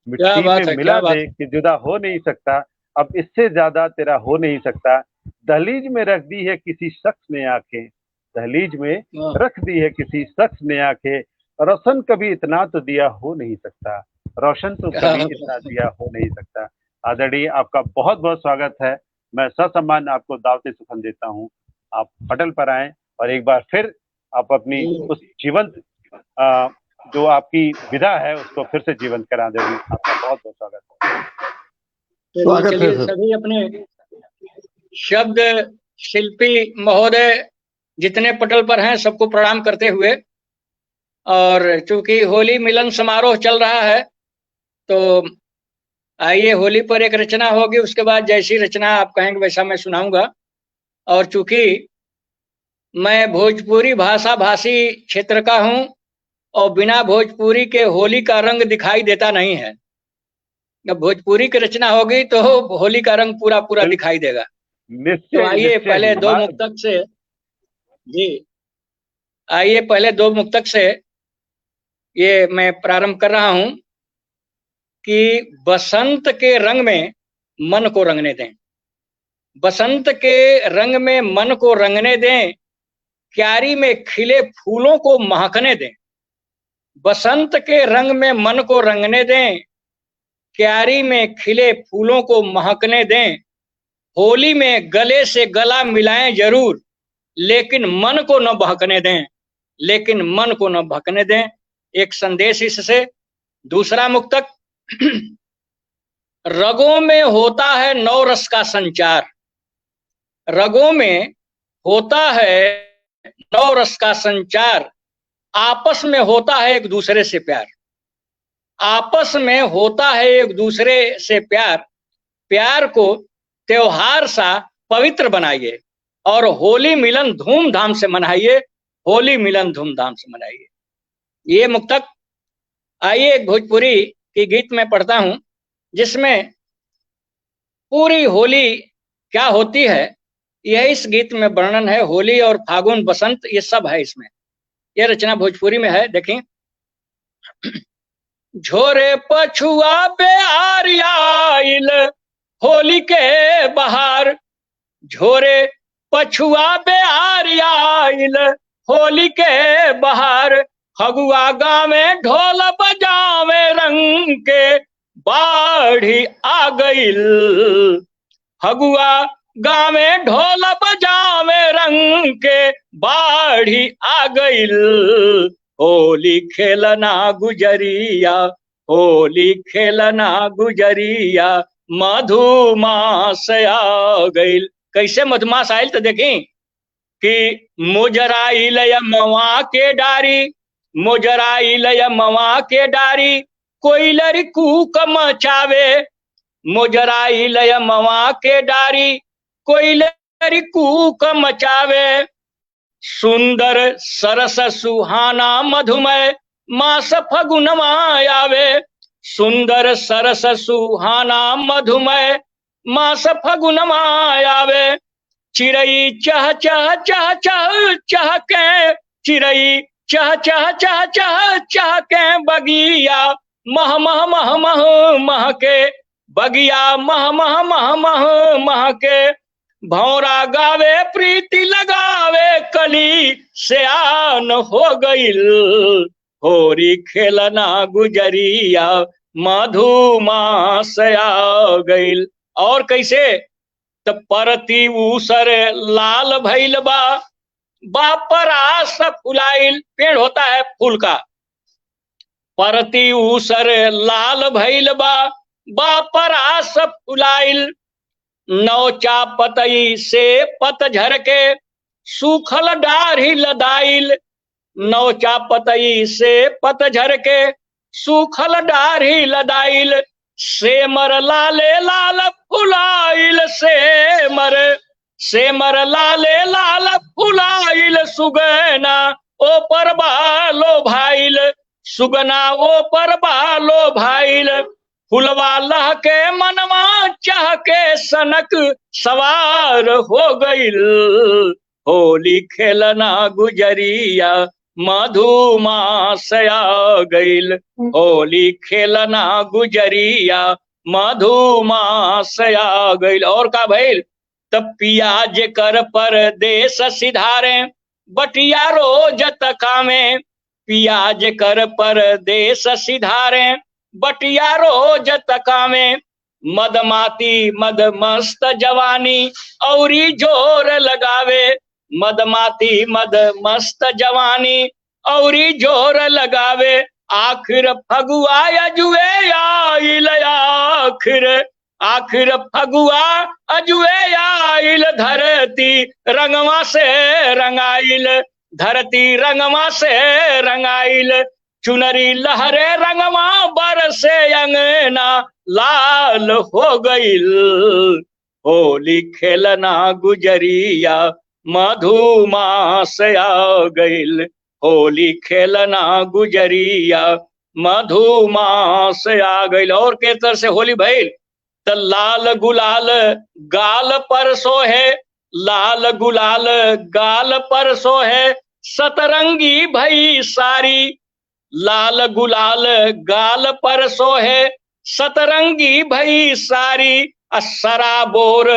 मिट्टी में मिला दे कि जुदा हो नहीं सकता, अब इससे ज्यादा तेरा हो नहीं सकता। दहलीज में रख दी है किसी शख्स ने आंखें, दहलीज में रख दी है किसी शख्स ने आंखें, रोशन कभी इतना तो दिया हो नहीं सकता, रोशन तो कभी इतना दिया हो नहीं सकता। आदरणीय, आपका बहुत बहुत स्वागत है। मैं ससम्मान आपको दावते सुखन देता हूं। आप पटल पर आए और एक बार फिर आप अपनी उस जीवंत जो आपकी विधा है उसको फिर से जीवंत करा दें। आपका बहुत बहुत स्वागत है। स्वागत है। सभी अपने शब्द शिल्पी महोदय जितने पटल पर हैं सबको प्रणाम करते हुए, और चूंकि होली मिलन समारोह चल रहा है तो आइए होली पर एक रचना होगी, उसके बाद जैसी रचना आप कहेंगे वैसा मैं सुनाऊंगा। और चूंकि मैं भोजपुरी भाषा भाषी क्षेत्र का हूं और बिना भोजपुरी के होली का रंग दिखाई देता नहीं है, जब भोजपुरी की रचना होगी तो होली का रंग पूरा पूरा दिखाई देगा। तो आइए पहले 2 मुक्तक से, जी आइए पहले 2 मुक्तक से ये मैं प्रारंभ कर रहा हूं। कि बसंत के रंग में मन को रंगने दें, बसंत के रंग में मन को रंगने दें, क्यारी में खिले फूलों को महकने दें। बसंत के रंग में मन को रंगने दें, क्यारी में खिले फूलों को महकने दें। होली में गले से गला मिलाएं जरूर, लेकिन मन को न बहकने दें, लेकिन मन को न बहकने दें। एक संदेश इससे। दूसरा मुक्तक, रगों में होता है नौ रस का संचार, रगों में होता है नौ रस का संचार, आपस में होता है एक दूसरे से प्यार, आपस में होता है एक दूसरे से प्यार। प्यार को त्योहार सा पवित्र बनाइए और होली मिलन धूमधाम से मनाइए, होली मिलन धूमधाम से मनाइए। ये मुक्तक आइए एक भोजपुरी की गीत में पढ़ता हूं, जिसमें पूरी होली क्या होती है यह इस गीत में वर्णन है। होली और फागुन बसंत ये सब है इसमें। यह रचना भोजपुरी में है, देखें। झोरे पछुआ बेहार आइल होली के बहार, झोरे पछुआ बेहार आइल होली के बहार। फगुआ गावे ढोल बजावे रंग के बाढ़ी आ गइल, फगुआ गावे ढोल बजावे रंग के बाढ़ी आ गइल। होली खेलना गुजरिया, होली खेलना गुजरिया, मधुमास आ गइल। कैसे मधुमास आयल तो देखें कि मोजराइल मवा के डारी, मोजराइल मवा के डारी, कोयलर कूक मचावे, मोजराइल मवा के डारी, कोयलर कूक मचावे। सुंदर सरस सुहाना मधुमय मास फगुनमा आवे, सुंदर सरस सुहाना मधुमय मास फगुनमा आवे। चिड़ई चह चह चह चह चह के, चिड़ई चह चह चह चह चह के, बगिया मह मह मह मह मह के, बगिया मह मह मह मह मह के। भौरा गावे प्रीति लगावे, कली सयान हो गइल, होरी खेलना गुजरिया, मधुमास आ गइल। और कैसे, त परती ऊसर लाल भइल बा, बापरास फुलाइल। पेड़ होता है फूल का, परती ऊसर लाल भइल बा, बापरास फुलाइल। नौचा पतई से पतझर के सूखल डाढ़ी लदाइल, नौचा पतई से पतझर के सूखल डाढ़ी लदाइल। सेमर लाले लाल फुलाइल, सेमर सेमर लाले लाल फुलाइल। सुगना ओ पर बालो भाइल, सुगना ओ पर बालो भाइल। फुलवा लह के मनवा चाह के सनक सवार हो गइल, होली खेलना गुजरिया, मधुमास आ गइल, होली खेलना गुजरिया, मधुमास आ गइल। और का भइल, तब पियाज कर परदेस सिधारे, बटिया रोज तकामे, पियाज कर परदेस सिधारे, बटिया रोज तकामे। मदमाती मदमस्त जवानी औरी जोर लगावे, मदमाती मदमस्त जवानी औरी जोर लगावे। आखिर फगुआ अजुए आइल, आखिर आखिर फगुआ अजुए आइल। धरती रंगवा से रंगाइल, धरती रंगवा से रंगाइल। चुनरी लहरे रंगवा बरसे अंगना लाल हो गइल, होली खेलना गुजरिया, मधुमास आ गइल, होली खेलना गुजरिया, मधुमास आ गइल। और के तरह से होली भइल, त लाल गुलाल गाल पर सोहे, लाल गुलाल गाल पर सोहे। सतरंगी भई सारी, लाल गुलाल गाल पर सोहे, सतरंगी भई सारी, सराबोर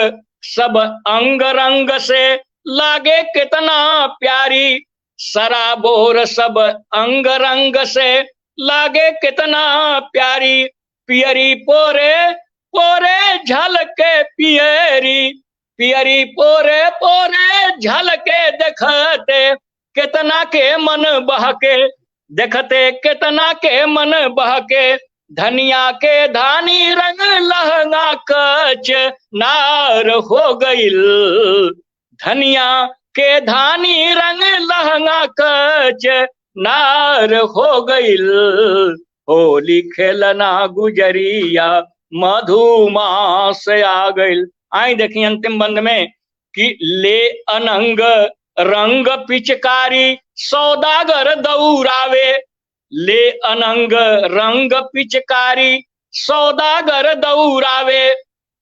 सब अंग रंग से लागे कितना प्यारी, सराबोर सब अंग रंग से लागे कितना प्यारी, पियरी पोरे पोरे झलके पियरी, पियरी पोरे पोरे झलके देखते कितना के मन बहके, देखते कितना के मन बहके, धनिया के धानी रंग लहंगा कच नार हो गईल, धनिया के धानी रंग लहंगा कच नार हो गईल, होली खेलना गुजरिया मधुमास आ गईल। आई देखिए अंतिम बंद में कि ले अनंग रंग पिचकारी सौदागर दौरावे, ले अनंग रंग पिचकारी सौदागर दौरावे,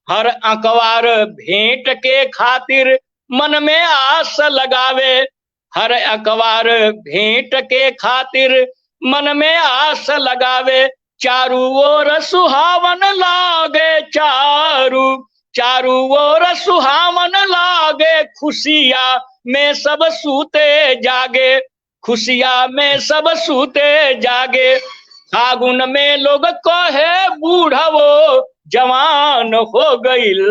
हर अकवार भेंट के खातिर मन में आस लगावे, हर अकवार भेंट के खातिर मन में आस लगावे, चारू ओर सुहावन लागे चारू, चारू ओर सुहावन लागे, खुशिया में सब सूते जागे, खुशिया में सब सूते जागे, फागुन में लोग कहे बूढ़ा वो जवान हो गईल,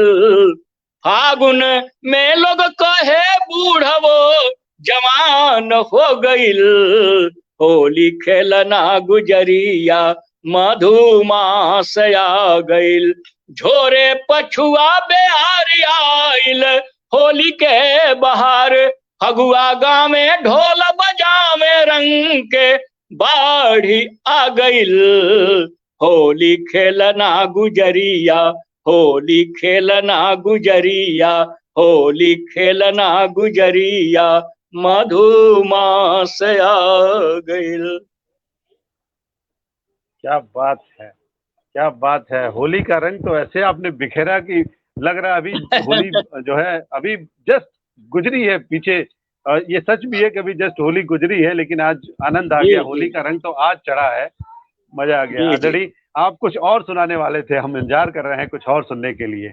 फागुन में लोग कहे बूढ़ा वो जवान हो गईल, होली खेलना गुजरिया मधुमास आ गईल, झोरे पछुआ बेहार आइल होली के बहार, फगुआ गाँव में ढोल बजावे रंग के बाढ़ी आ गईल, होली खेलना गुजरिया, होली खेलना गुजरिया, होली खेलना गुजरिया मधुमास आ गईल। क्या बात है, क्या बात है। होली का रंग तो ऐसे आपने बिखेरा कि लग रहा है अभी होली जो है अभी जस्ट गुजरी है पीछे। ये सच भी है कि अभी जस्ट होली गुजरी है, लेकिन आज आनंद आ गया। होली का रंग तो आज चढ़ा है, मजा आ गया। आदड़ी, आप कुछ और सुनाने वाले थे, हम इंतजार कर रहे हैं कुछ और सुनने के लिए।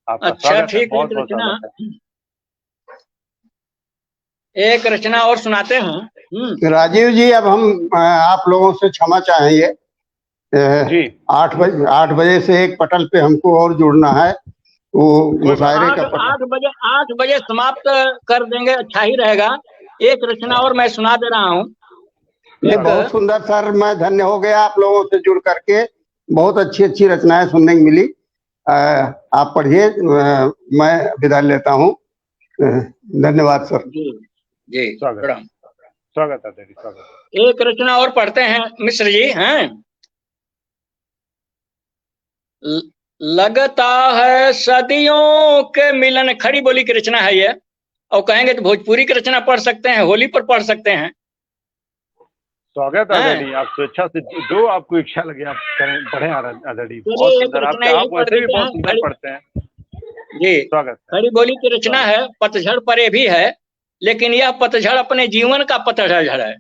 आपका अच्छा ठीक है, रचना एक रचना और सुनाते हैं। राजीव जी, अब हम आप लोगों से क्षमा चाहेंगे जी। 8 बजे से एक पटल पे हमको और जुड़ना है, वो मुशायरे का पटल 8 बजे समाप्त कर देंगे, अच्छा ही रहेगा। एक रचना और मैं सुना दे रहा हूँ। बहुत सुंदर सर, मैं धन्य हो गया आप लोगों से जुड़ करके, बहुत अच्छी अच्छी रचनाएं सुनने को मिली। आप पढ़िए, मैं विदा लेता हूँ। धन्यवाद सर जी। स्वागत स्वागत है, स्वागत। एक रचना और पढ़ते हैं मिश्र जी। हैं लगता है सदियों के मिलन, खड़ी बोली की रचना है ये, और कहेंगे तो भोजपुरी की रचना पढ़ सकते हैं, होली पर पढ़ सकते हैं। स्वागत आदरणीय, आप स्वेच्छा से जो आपको इच्छा लगे आप करें, पढ़ें आदरणीय। बहुत सुंदर, आप वैसे भी बहुत सुंदर पढ़ते हैं जी। स्वागत। खड़ी बोली की रचना है, पतझड़ परे भी है, लेकिन यह पतझड़ अपने जीवन का पतझड़ है।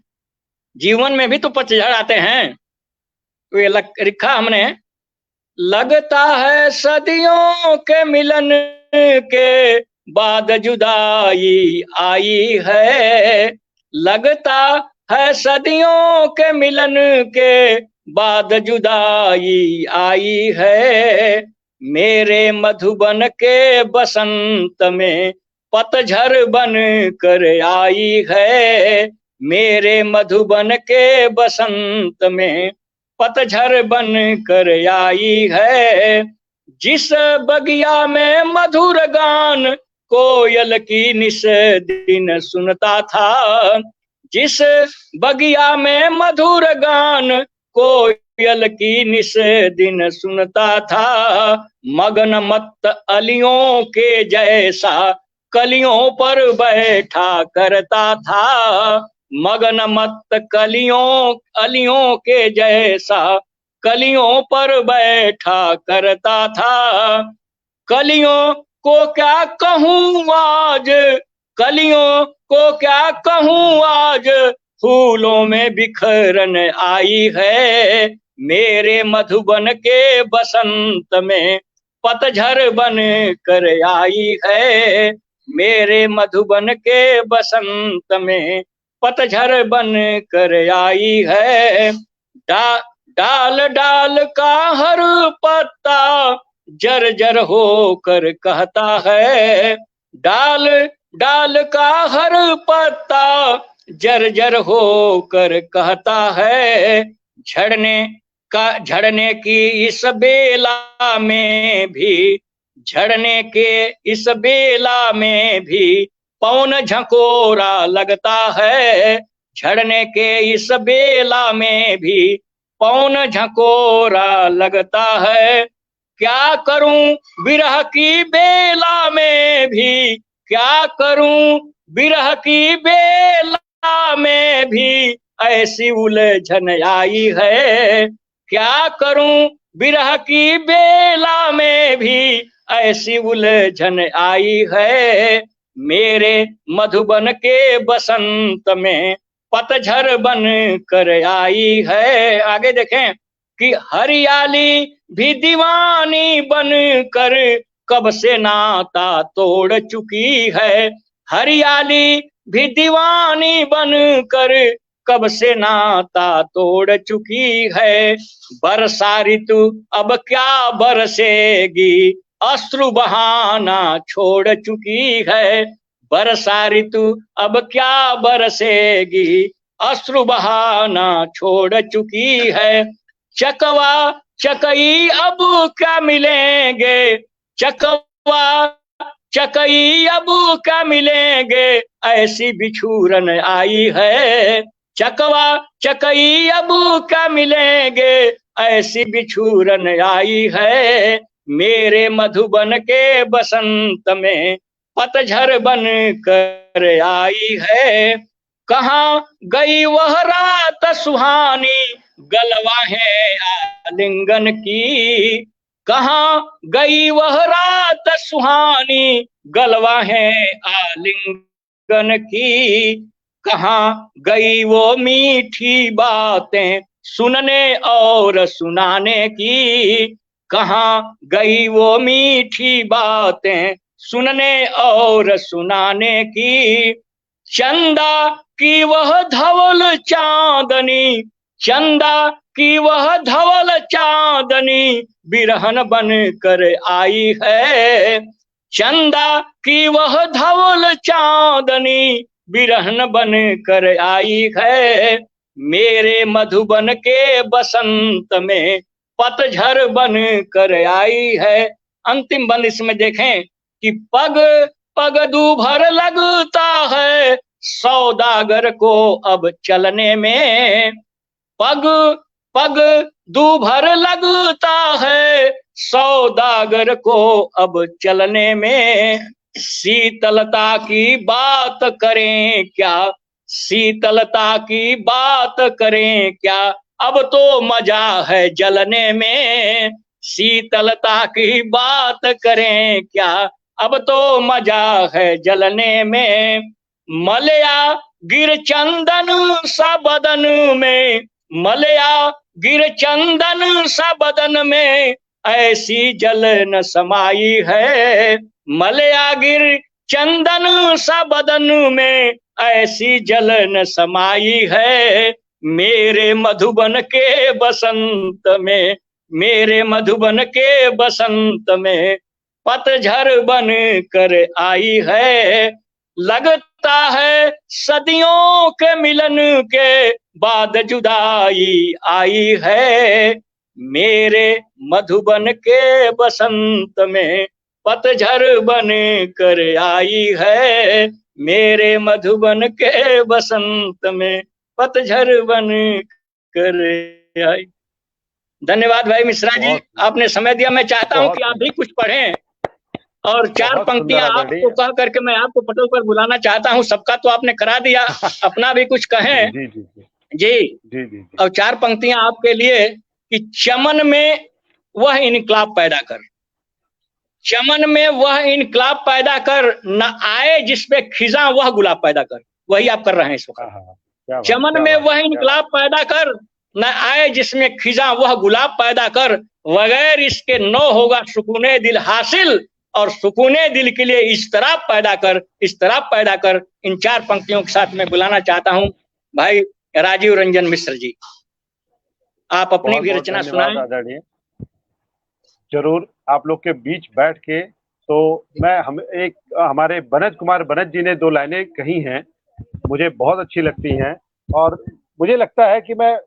जीवन में भी तो पतझड़ आते हैं, तो ये लिखा हमने। लगता है सदियों के मिलन के बाद जुदाई आई है, लगता है सदियों के मिलन के बाद जुदाई आई है, मेरे मधुबन के बसंत में पतझड़ बन कर आई है, मेरे मधुबन के बसंत में पतझड़ बन कर आई है। जिस बगिया में मधुर गान कोयल की निस दिन सुनता था, जिस बगिया में मधुर गान कोयल की निस दिन सुनता था, मगन मत अलियों के जैसा कलियों पर बैठा करता था, मगन मत अलियों के जैसा कलियों पर बैठा करता था। कलियों को क्या कहूँ आज, कलियों को क्या कहूँ आज, फूलों में बिखरन आई है, मेरे मधुबन के बसंत में पतझड़ बन कर आई है, मेरे मधुबन के बसंत में पतझड़ बन कर आई है। डाल डाल का हर पत्ता जर्जर होकर कहता है, डाल डाल का हर पत्ता जर्जर होकर कहता है, झड़ने की इस बेला में भी, झड़ने के इस बेला में भी पवन झकोरा लगता है, झड़ने के इस बेला में भी पवन झकोरा लगता है। क्या करूं विरह की बेला में भी, क्या करूं विरह की बेला में भी ऐसी उलझन आई है, क्या करूं विरह की बेला में भी ऐसी उलझन आई है। मेरे मधुबन के बसंत में पतझड़ बन कर आई है। आगे देखें कि हरियाली भी दीवानी बन कर कब से नाता तोड़ चुकी है, हरियाली भी दीवानी बन कर कब से नाता तोड़ चुकी है। बरसा ऋतु अब क्या बरसेगी, अश्रु बहाना छोड़ चुकी है, बरसा ऋतु अब क्या बरसेगी, अश्रु बहाना छोड़ चुकी है। चकवा चकई अब क्या मिलेंगे, चकवा चकई अब क्या मिलेंगे ऐसी बिछुरन आई है, चकवा चकई अब क्या मिलेंगे ऐसी बिछुरन आई है। मेरे मधुबन के बसंत में पतझड़ बन कर आई है। कहाँ गई वह रात सुहानी, गलवा है आलिंगन की, कहाँ गई वह रात सुहानी, गलवा है आलिंगन की, कहाँ गई वो मीठी बातें सुनने और सुनाने की, कहाँ गई वो मीठी बातें सुनने और सुनाने की। चंदा की वह धवल चांदनी, चंदा की वह धवल चांदनी बिरहन बन कर आई है, चंदा की वह धवल चांदनी बिरहन बन कर आई है। मेरे मधुबन के बसंत में पतझड़ बन कर आई है। अंतिम बंद इसमें देखें कि पग पग दूभर लगता है सौदागर को अब चलने में, पग पग दूभर लगता है सौदागर को अब चलने में। शीतलता की बात करें क्या, शीतलता की बात करें क्या, अब तो मजा है जलने में, शीतलता की बात करें क्या, अब तो मजा है जलने में। मलया गिर चंदन सा बदन में, मलया गिर चंदन सा बदन में ऐसी जलन समाई है, मलया गिर चंदन सा बदन में ऐसी जलन समाई है। मेरे मधुबन के बसंत में, मेरे मधुबन के बसंत में पतझड़ बन कर आई है। लगता है सदियों के मिलन के बाद जुदाई आई है। मेरे मधुबन के बसंत में पतझड़ बन कर आई है, मेरे मधुबन के बसंत में पतझड़ बन कर आई। धन्यवाद भाई मिश्रा जी, आपने समय दिया। मैं चाहता हूं कि आप भी कुछ पढ़ें और चार पंक्तियां आपको कह करके मैं आपको पटल पर बुलाना चाहता हूं। सबका तो आपने करा दिया, अपना भी कुछ कहें। जी जी जी, जी जी। और चार पंक्तियां आपके लिए कि चमन में वह इनकलाब पैदा कर, चमन में वह इनकलाब पैदा कर, न आए जिसपे खिजा वह गुलाब पैदा कर। वही आप कर रहे हैं इस वक्त। चमन में वह इनकलाब पैदा कर, न आए जिसमें खिजा वह गुलाब पैदा कर, बगैर इसके न होगा सुकूने दिल हासिल, और सुकूने दिल के लिए इस्तराब पैदा कर, इस्तराब पैदा कर। इन 4 पंक्तियों के साथ मैं बुलाना चाहता हूं भाई राजीव रंजन मिश्र जी, आप अपनी बहुत भी बहुत रचना धन्यवाद सुनाएं। आदरणीय। जरूर आप लोग के बीच बैठ के, तो मैं हमारे बनज कुमार बनज जी ने 2 लाइनें कही हैं, मुझे बहुत अच्छी लगती हैं, और मुझे लगता है कि मैं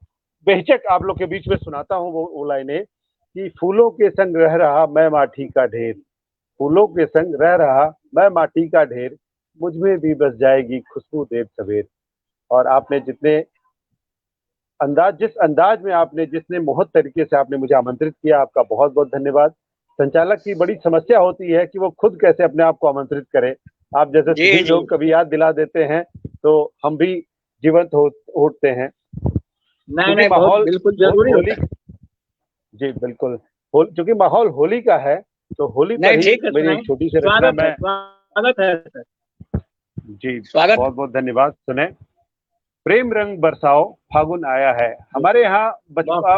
बेहिचक आप लोग के बीच में सुनाता हूँ वो लाइनें कि फूलों के संग रह रहा मैं माटी का ढेर, फूलों के संग रह रहा मैं माटी का ढेर, मुझ में भी बस जाएगी खुशबू देर सवेर। और आपने जिस अंदाज में आपने जितने मोहत तरीके से आपने मुझे आमंत्रित किया, आपका बहुत बहुत धन्यवाद। संचालक की बड़ी समस्या होती है कि वो खुद कैसे अपने आप को आमंत्रित करे। आप जैसे जी, सभी जी। लोग कभी याद दिला देते हैं तो हम भी जीवंत उठते हैं। नहीं क्योंकि बहुत माहौल बिल्कुल जरूरी होली, होता है। जी बिल्कुल, क्योंकि माहौल होली का है, तो होली पर नहीं ही ठीक है, मेरी सुनाएं। एक छोटी सी रचना मैं स्वागत है सर। जी स्वागत। बहुत बहुत धन्यवाद। सुने, प्रेम रंग बरसाओ फागुन आया है। हमारे यहाँ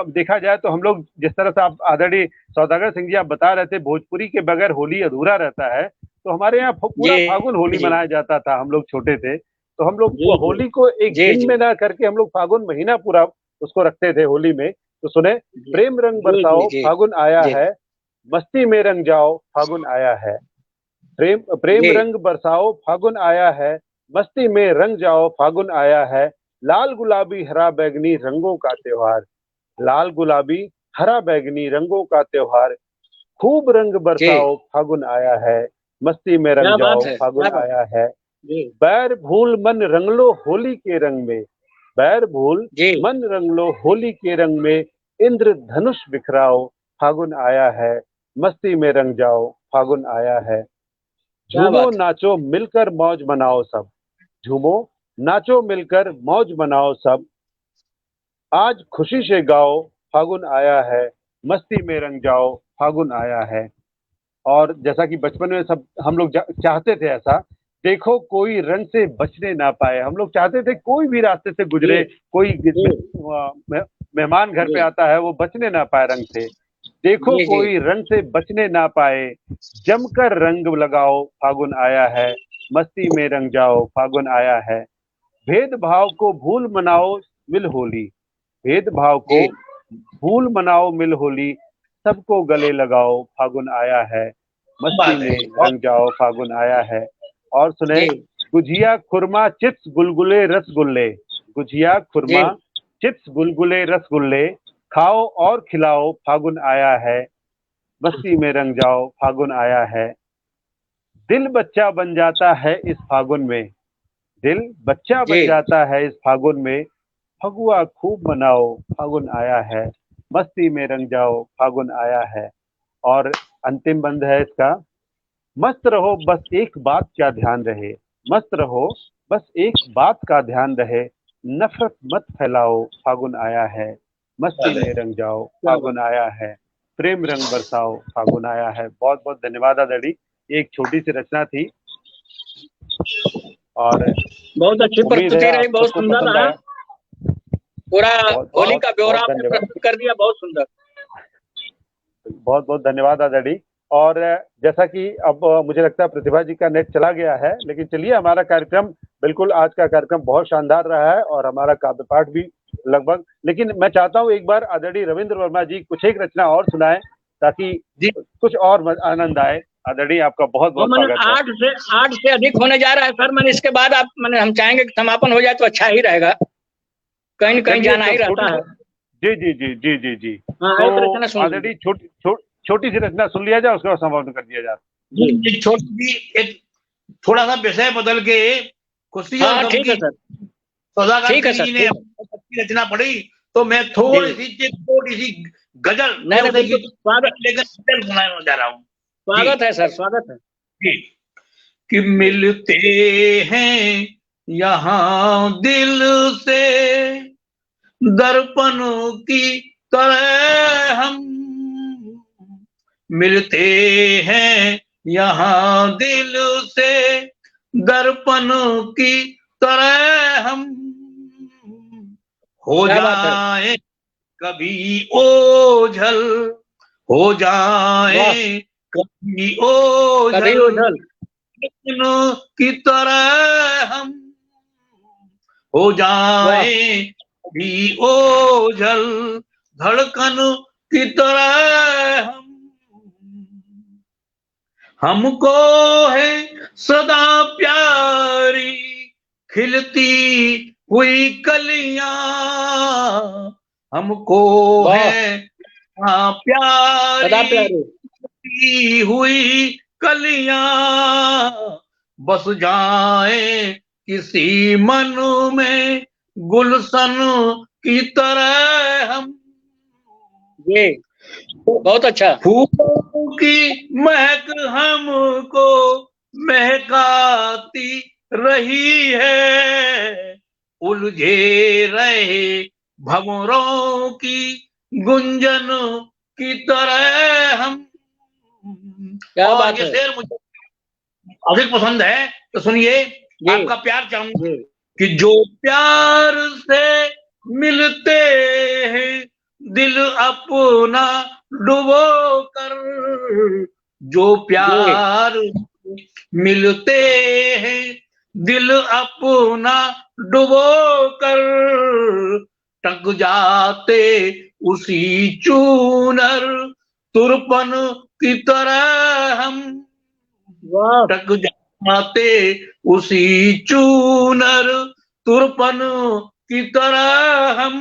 देखा जाए तो हम लोग जिस तरह से आप आदरणीय सौदागर सिंह जी आप बता रहे थे, भोजपुरी के बगैर होली अधूरा रहता है, तो हमारे यहाँ पूरा जी, फागुन होली जी। मनाया जाता था। हम लोग छोटे थे तो हम लोग जी, जी। होली को एक जी, दिन जी। में ना करके हम लोग फागुन महीना पूरा उसको रखते थे होली में। तो सुने, जी, प्रेम रंग जी, बरसाओ जी, फागुन आया जी। है, मस्ती में रंग जाओ फागुन आया है। प्रेम जी। रंग बरसाओ फागुन आया है, मस्ती में रंग जाओ फागुन आया है। लाल गुलाबी हरा बैगनी रंगों का त्योहार, लाल गुलाबी हरा बैगनी रंगों का त्योहार, खूब रंग जी, बरसाओ फागुन आया है, मस्ती में रंग क्या बात जाओ है, फागुन क्या बात। आया है। जी, बैर भूल मन रंग लो होली के रंग में, बैर भूल जी। मन रंग लो होली के रंग में, इंद्र धनुष बिखराओ फागुन आया है, मस्ती में रंग जाओ फागुन आया है। क्या झूमो बात है। नाचो मिलकर मौज मनाओ सब, झूमो नाचो मिलकर मौज मनाओ सब, आज खुशी से गाओ फागुन आया है, मस्ती में रंग जाओ फागुन आया है। और जैसा कि बचपन में सब हम लोग चाहते थे ऐसा, देखो कोई रंग से बचने ना पाए, हम लोग चाहते थे कोई भी रास्ते से जी, गुजरे, कोई जी, मेहमान घर पे जी, आता है वो बचने ना पाए रंग से। देखो जी, जी। कोई रंग से बचने ना पाए, जमकर रंग लगाओ फागुन आया है, मस्ती में रंग जाओ फागुन आया है। भेदभाव को भूल मनाओ मिल होली, भेदभाव को जी, भूल मनाओ मिल होली, सबको गले लगाओ फागुन आया है, मस्ती बात है। में रंग जाओ फागुन आया है। और सुने, जी, गुजिया खुरमा चिप्स गुलगुले रसगुल्ले, गुजिया जी। खुरमा चिप्स गुलगुले रसगुल्ले, खाओ और खिलाओ फागुन आया है, मस्ती में रंग जाओ फागुन आया है। दिल बच्चा बन जाता है इस फागुन में, दिल बच्चा बन जी, जाता है इस फागुन में, फगुआ खूब मनाओ फागुन आया है, मस्ती में रंग जाओ फागुन आया है। और अंतिम बंद है इसका, मस्त रहो बस एक बात का ध्यान रहे, मस्त रहो बस एक बात का ध्यान रहे, नफरत मत फैलाओ फागुन आया है, मस्ती में रंग जाओ क्या बात। फागुन आया है, प्रेम रंग बरसाओ फागुन आया है। बहुत बहुत धन्यवाद आदड़ी, एक छोटी सी रचना थी और बहुत अच्छी उम्मीद है प्रस्तुति रही, आप बहुत सबको सुंदर पसंद रहा। आया। पूरा बहुत होली बहुत का ब्यौरा बहुत आपने धन्यवाद, प्रस्तुत कर दिया, बहुत सुंदर। बहुत बहुत धन्यवाद आदड़ी। और जैसा कि अब मुझे लगता है प्रतिभा जी का नेट चला गया है, लेकिन चलिए हमारा कार्यक्रम बिल्कुल, आज का कार्यक्रम बहुत शानदार रहा है और हमारा काव्य पाठ भी लगभग, लेकिन मैं चाहता हूं एक बार आदरणीय रविंद्र वर्मा जी कुछ एक रचना और सुनाएं ताकि जी। कुछ और आनंद आए। आदरणीय आपका बहुत और बहुत मैंने स्वागत है। 8 से अधिक होने जा रहा है सर। मैंने इसके बाद आप हम चाहेंगे कि समापन हो जाए तो अच्छा ही रहेगा, कहीं न कहीं चलिए जाना तो ही रहता है। जी जी जी जी जी जी, हाँ, तो एक रचना सुन लीजिए। आदरणीय छोटी सी रचना सुन लिया जाए, उसके बाद समापन कर दिया जाए। जी। एक छोटी सी, एक थोड़ा सा विषय बदल के खुशी और हाँ गम ठीक है की सर, सौदागर ठीक है सिंह सर, जी ने ठीक है। अपनी रचना पढ़ी, तो मैं जी। छोटी सी गजल नहीं नहीं, उसी की बिल्कुल स्वागत, लेकर गजल सुनाने जा रहा हूँ जी। स्वागत है सर, स्वागत है। जी, कि मिलते हैं यहाँ दिल से दर्पण की तरह हम, मिलते हैं यहाँ दिल से दर्पण की तरह हम, हो क्या बात है। जाए कभी ओझल हो जाए, कभी कभी ओझल ओझल की तरह हम हो जाए, कभी ओझल धड़कन की तरह हमको है सदा प्यारी खिलती हुई कलियां, हमको है सदा प्यारी प्यारे खिलती हुई कलियां, बस जाए किसी मन में गुलशन की तरह हम। ये बहुत अच्छा। फूलों की महक हमको महकाती रही है, उलझे रहे भंवरों की गुंजन की तरह हम। क्या और बात ये है। शेर मुझे अधिक पसंद है, तो सुनिए, आपका प्यार चाहूंगा कि जो प्यार से मिलते हैं दिल अपना डुबो कर, जो प्यार मिलते हैं दिल अपना डुबो कर, टक जाते उसी चूनर तुरपन की तरह हम, वाह टक जाते उसी चूनर तुरपन की तरह हम।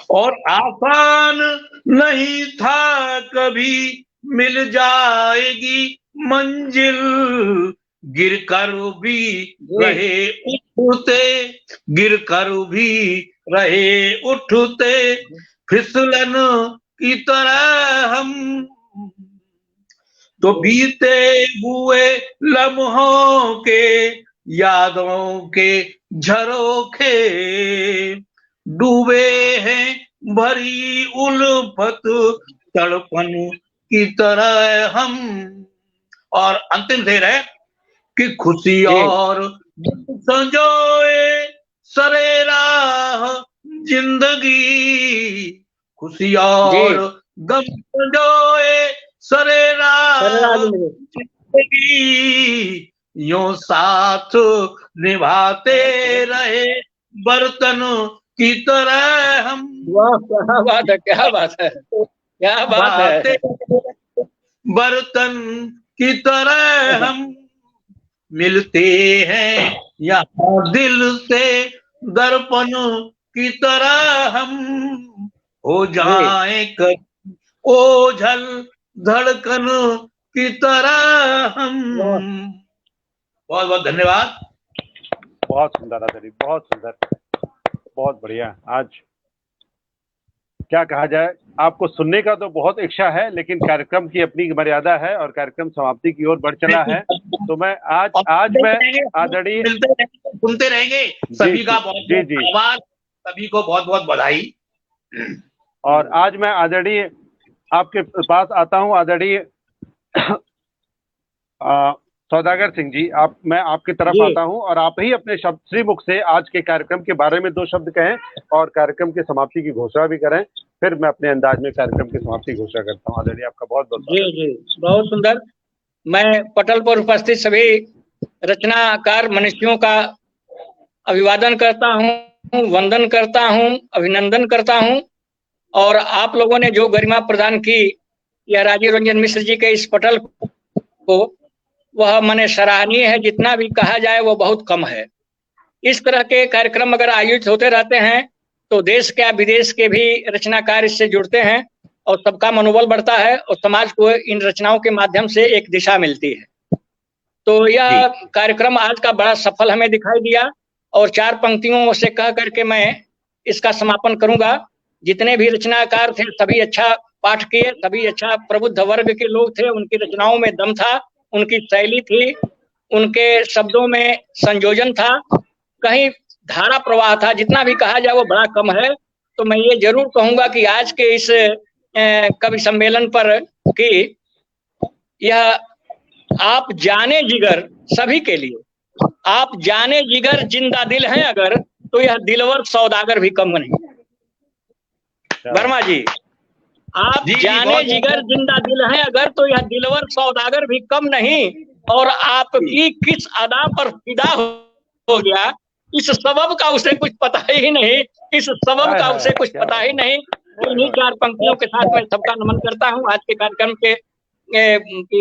और आसान नहीं था कभी मिल जाएगी मंजिल, गिरकर भी रहे उठते, गिरकर भी रहे उठते फिसलन की तरह हम। तो बीते हुए लम्हों के यादों के झरोखे डूबे हैं भरी उल्फत तड़पन की तरह हम। और अंतिम शेर है कि खुशी और संजोए सरे राह जिंदगी, खुशी और गम संजोए सरे राह जिंदगी, यूं साथ निभाते रहे बर्तन की तरह हम। वाह क्या बात है, क्या बात है, क्या बात है। बर्तन की तरह हम मिलते हैं यहाँ दिल से दर्पण की तरह हम, हो जाए कर ओझल धड़कन की तरह हम। बहुत बहुत धन्यवाद। बहुत सुंदर आदरणीय, बहुत सुंदर, बहुत बढ़िया। आज क्या कहा जाए, आपको सुनने का तो बहुत इच्छा है, लेकिन कार्यक्रम की अपनी मर्यादा है और कार्यक्रम समाप्ति की ओर बढ़ चला है। तो मैं आज मैं आदरणीय सुनते रहेंगे। सभी का बहुत बहुत धन्यवाद, सभी को बहुत बहुत बधाई। और आज मैं आदरणीय आपके पास आता हूं, आदरणीय सौदागर सिंह जी, मैं आपकी तरफ आता हूं और आप ही अपने शब्द श्रीमुख से आज के कार्यक्रम के बारे में 2 शब्द कहें और कार्यक्रम की समाप्ति की घोषणा भी करें। फिर मैं अपने अंदाज में कार्यक्रम की समाप्ति की घोषणा करता हूं। आदरणीय, आपका बहुत बहुत जी, बहुत सुंदर। मैं पटल पर उपस्थित सभी रचनाकार मनुष्यों का अभिवादन करता हूं, वंदन करता हूं, अभिनंदन करता हूं। और आप लोगों ने जो गरिमा प्रदान की या राजीव रंजन मिश्र जी के इस पटल को, वह माने सराहनीय है। जितना भी कहा जाए वो बहुत कम है। इस तरह के कार्यक्रम अगर आयोजित होते रहते हैं तो देश क्या विदेश के भी रचनाकार इससे जुड़ते हैं और सबका मनोबल बढ़ता है और समाज को इन रचनाओं के माध्यम से एक दिशा मिलती है। तो यह कार्यक्रम आज का बड़ा सफल हमें दिखाई दिया और 4 पंक्तियों से कह करके मैं इसका समापन करूंगा। जितने भी रचनाकार थे सभी अच्छा पाठ किए, सभी अच्छा प्रबुद्ध वर्ग के लोग थे। उनकी रचनाओं में दम था, उनकी शैली थी, उनके शब्दों में संयोजन था, कहीं धारा प्रवाह था। जितना भी कहा जाए वो बड़ा कम है। तो मैं ये जरूर कहूंगा कि आज के इस कवि सम्मेलन पर कि यह आप जाने जिगर सभी के लिए, आप जाने जिगर जिंदा दिल हैं अगर, तो यह दिलवर सौदागर भी कम नहीं। वर्मा जी, आप जी, जाने बहुत- जिगर जिंदा दिल हैं अगर, तो यह दिलवर सौदागर भी कम नहीं, और आपकी किस अदा पर फिदा हो गया, इस सबब का उसे कुछ पता ही नहीं, इस सबब का उसे कुछ पता ही नहीं। इन्हीं चार पंक्तियों के साथ मैं सबका नमन करता हूँ। आज के कार्यक्रम के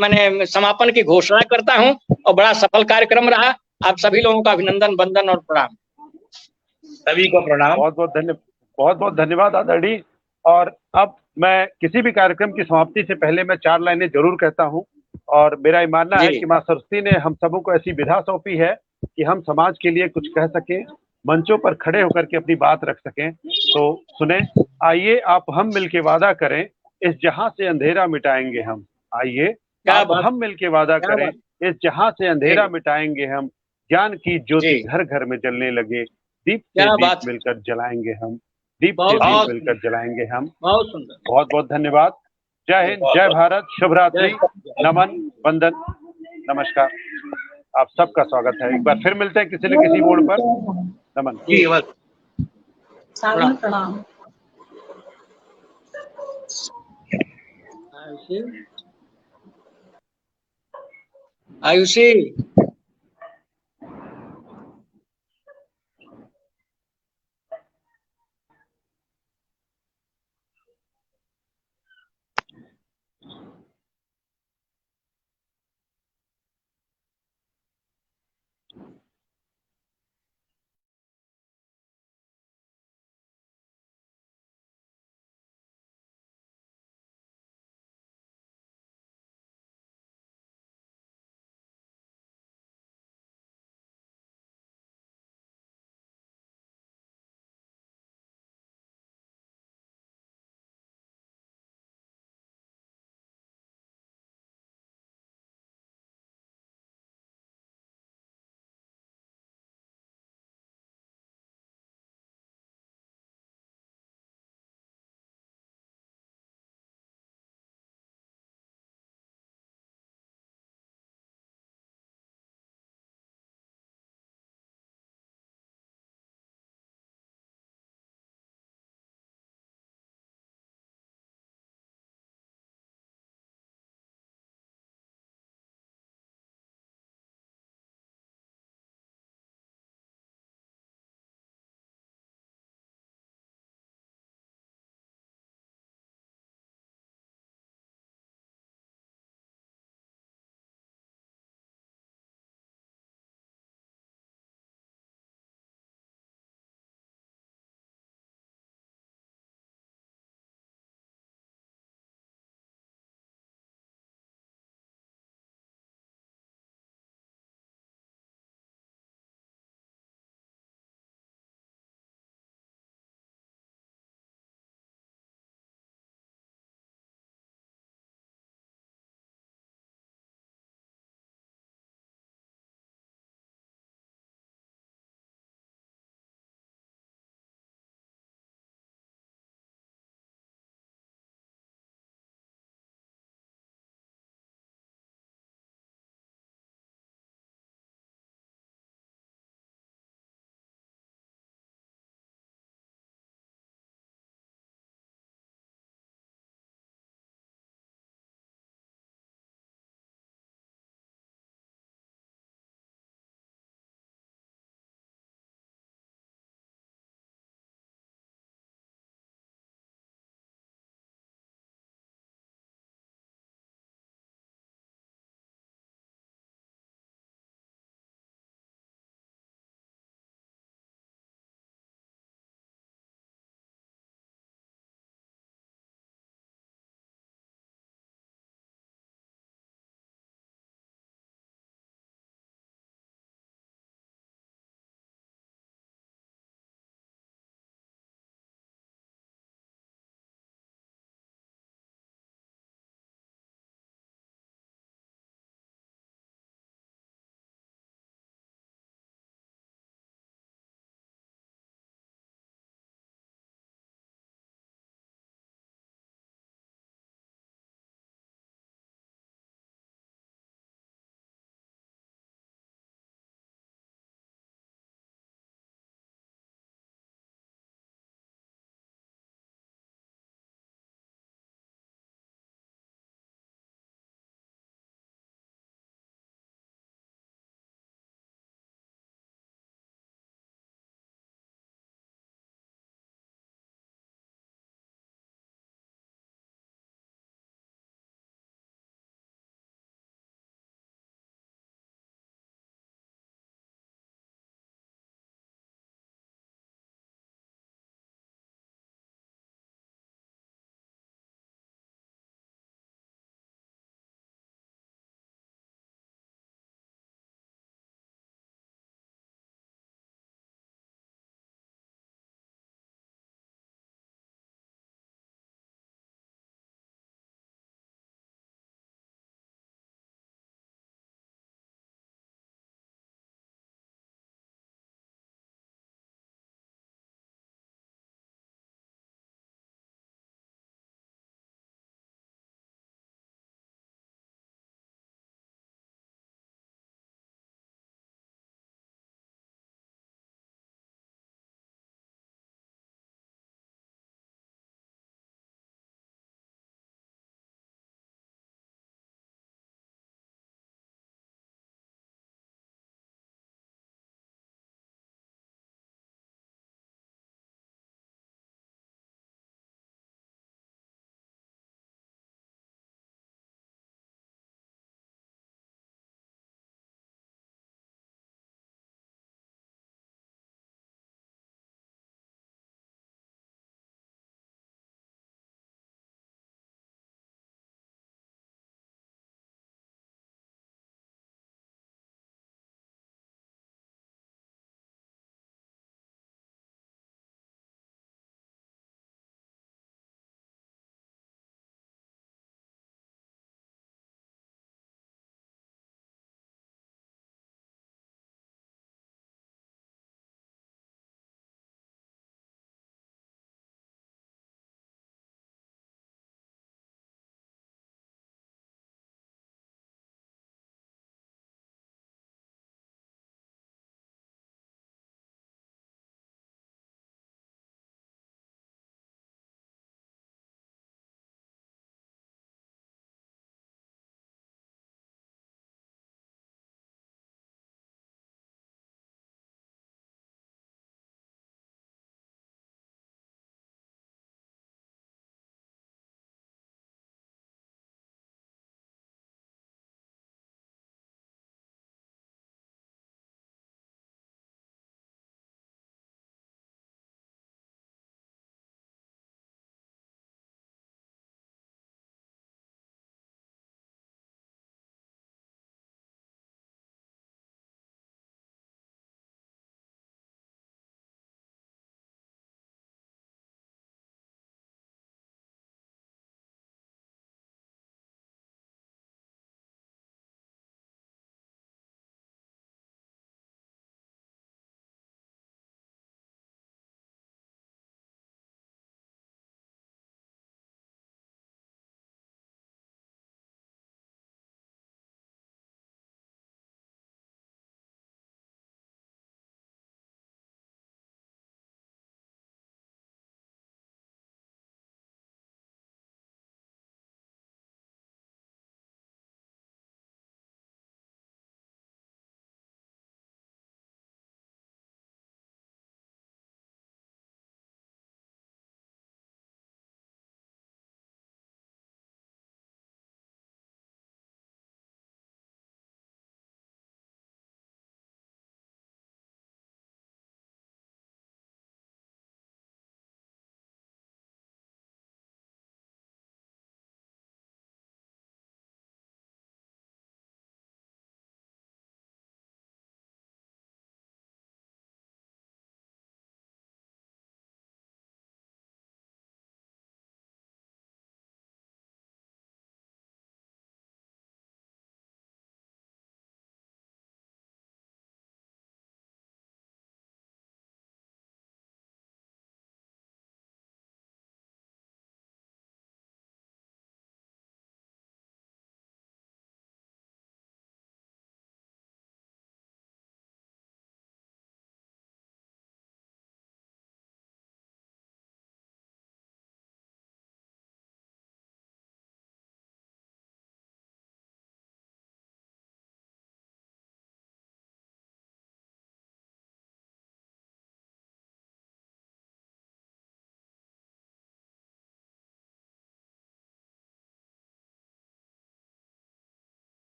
मैंने समापन की घोषणा करता हूँ, और बड़ा सफल कार्यक्रम रहा। आप सभी लोगों का अभिनंदन, वंदन और प्रणाम। सभी को प्रणाम। बहुत बहुत धन्यवाद आदरणीय। और अब मैं किसी भी कार्यक्रम की समाप्ति से पहले मैं 4 लाइनें जरूर कहता हूं, और मेरा ये मानना है जी। कि मां सरस्वती ने हम सबों को ऐसी विधा सौंपी है कि हम समाज के लिए कुछ कह सकें, मंचों पर खड़े होकर के अपनी बात रख सकें। तो सुने, आइए आप हम मिलके वादा करें, इस जहां से अंधेरा मिटाएंगे हम। आइए क्या आप बात, हम मिलके वादा क्या करें, बात। इस जहां से अंधेरा जी। मिटाएंगे हम, ज्ञान की ज्योति जी। घर घर में जलने लगे, दीप से क्या दीप बात है। मिलकर जलाएंगे हम, दीप से बहुत दीप सुंदर। मिलकर जलाएंगे हम। बहुत सुंदर। बहुत बहुत धन्यवाद। जय हिंद, जय भारत, शुभ रात्रि, नमन, वंदन, नमस्कार। आप सबका स्वागत है। एक बार फिर मिलते हैं किसी न किसी मोड़ पर। नमन। जी बस। सागर प्रणाम। आयुषी,